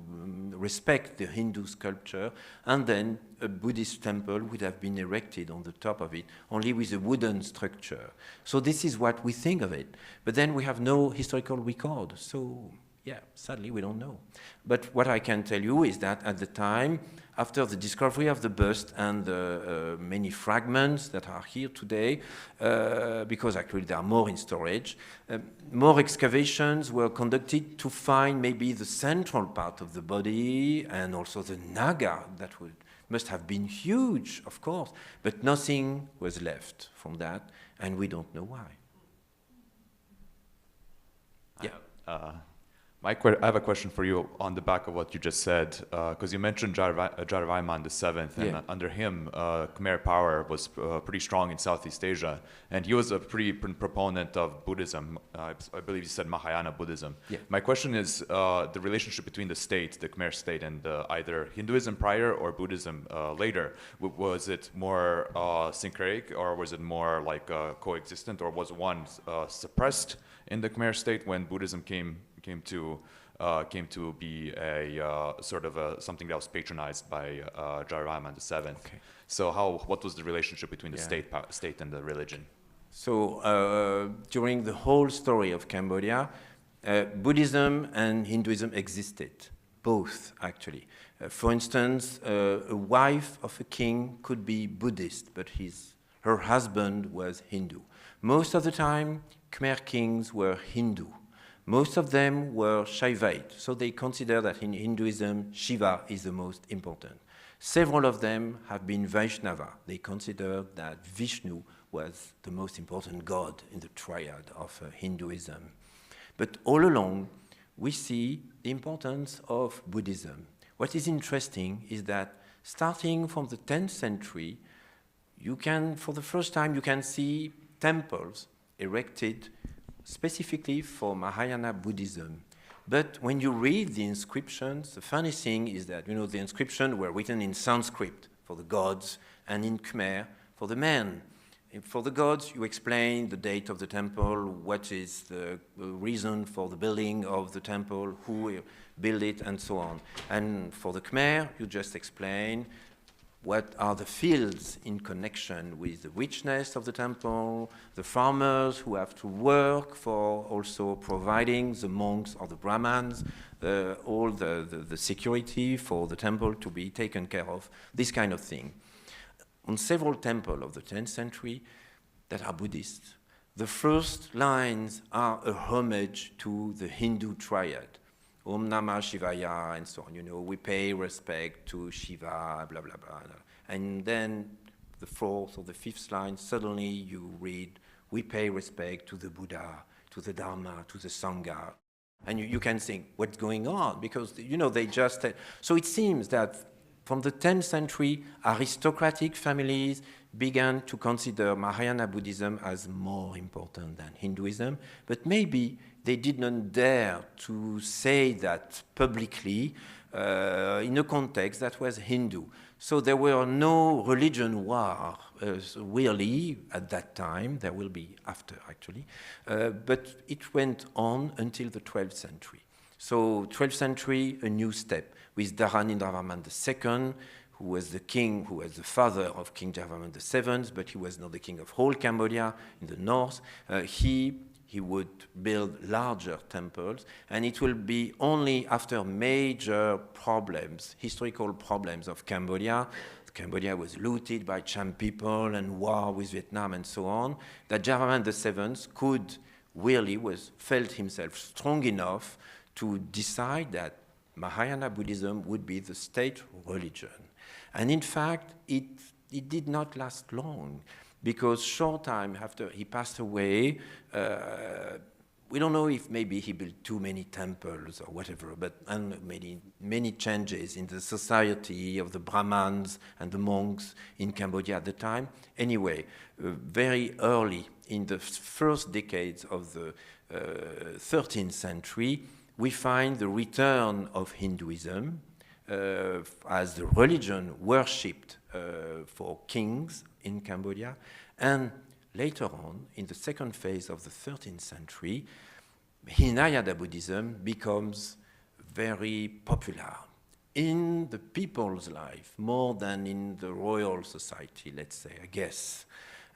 respect the Hindu sculpture, and then a Buddhist temple would have been erected on the top of it, only with a wooden structure. So this is what we think of it. But then we have no historical record, so yeah, sadly we don't know. But what I can tell you is that at the time, after the discovery of the bust and the many fragments that are here today, because actually there are more in storage, more excavations were conducted to find maybe the central part of the body and also the naga that must have been huge, of course, but nothing was left from that, and we don't know why. Yeah. I have a question for you on the back of what you just said, because you mentioned Jayavarman VII, and under him, Khmer power was pretty strong in Southeast Asia, and he was a pretty proponent of Buddhism. I believe you said Mahayana Buddhism. Yeah. My question is the relationship between the state, the Khmer state, and either Hinduism prior or Buddhism later. Was it more syncretic, or was it more like coexistent, or was one suppressed in the Khmer state when Buddhism came to be a sort of something that was patronized by Jayavarman VII. Okay. So what was the relationship between the state and the religion? So during the whole story of Cambodia, Buddhism and Hinduism existed, both actually. For instance, a wife of a king could be Buddhist, but her husband was Hindu. Most of the time, Khmer kings were Hindu. Most of them were Shaivite, so they consider that in Hinduism, Shiva is the most important. Several of them have been Vaishnava. They consider that Vishnu was the most important god in the triad of Hinduism. But all along, we see the importance of Buddhism. What is interesting is that starting from the 10th century, for the first time, you can see temples erected specifically for Mahayana Buddhism. But when you read the inscriptions, the funny thing is that, the inscriptions were written in Sanskrit for the gods and in Khmer for the men. For the gods, you explain the date of the temple, what is the reason for the building of the temple, who built it, and so on. And for the Khmer, you just explain what are the fields in connection with the richness of the temple, the farmers who have to work for also providing the monks or the Brahmins, all the security for the temple to be taken care of, this kind of thing. On several temples of the 10th century that are Buddhist, the first lines are a homage to the Hindu triad. Om Namah Shivaya, and so on. We pay respect to Shiva, blah, blah, blah. And then the fourth or the fifth line, suddenly you read, we pay respect to the Buddha, to the Dharma, to the Sangha. And you can think, what's going on? Because, they just... So it seems that from the 10th century, aristocratic families began to consider Mahayana Buddhism as more important than Hinduism, but maybe they did not dare to say that publicly in a context that was Hindu. So there were no religion war really at that time. There will be after, actually. But it went on until the 12th century. So 12th century, a new step with Dharanendravarman II, who was the king, who was the father of King Jayavarman VII, but he was not the king of whole Cambodia in the north. He would build larger temples, and it will be only after major problems, historical problems of Cambodia. Cambodia was looted by Cham people and war with Vietnam and so on, that Jayavarman VII felt himself strong enough to decide that Mahayana Buddhism would be the state religion. And in fact, it did not last long, because short time after he passed away, we don't know if maybe he built too many temples or whatever, but many changes in the society of the Brahmins and the monks in Cambodia at the time. Anyway, very early in the first decades of the 13th century, we find the return of Hinduism as the religion worshipped for kings in Cambodia. And later on, in the second phase of the 13th century, Hinayana Buddhism becomes very popular in the people's life, more than in the royal society, let's say, I guess.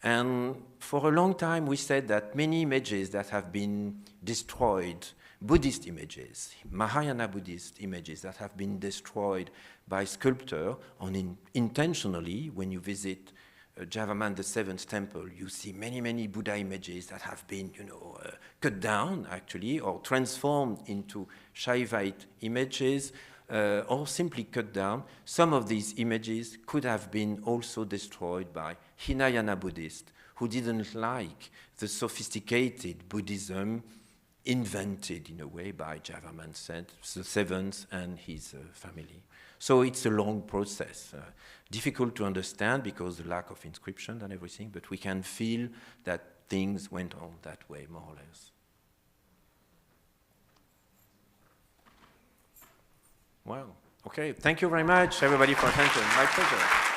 And for a long time, we said that many images that have been destroyed, Buddhist images, Mahayana Buddhist images that have been destroyed by sculptor, intentionally, when you visit Jayavarman VII's temple, you see many Buddha images that have been, cut down, actually, or transformed into Shaivite images, or simply cut down. Some of these images could have been also destroyed by Hinayana Buddhists who didn't like the sophisticated Buddhism invented in a way by Javerman VII and his family. So it's a long process, difficult to understand because the lack of inscription and everything, but we can feel that things went on that way, more or less. Well, okay, thank you very much, everybody, for attention. My pleasure.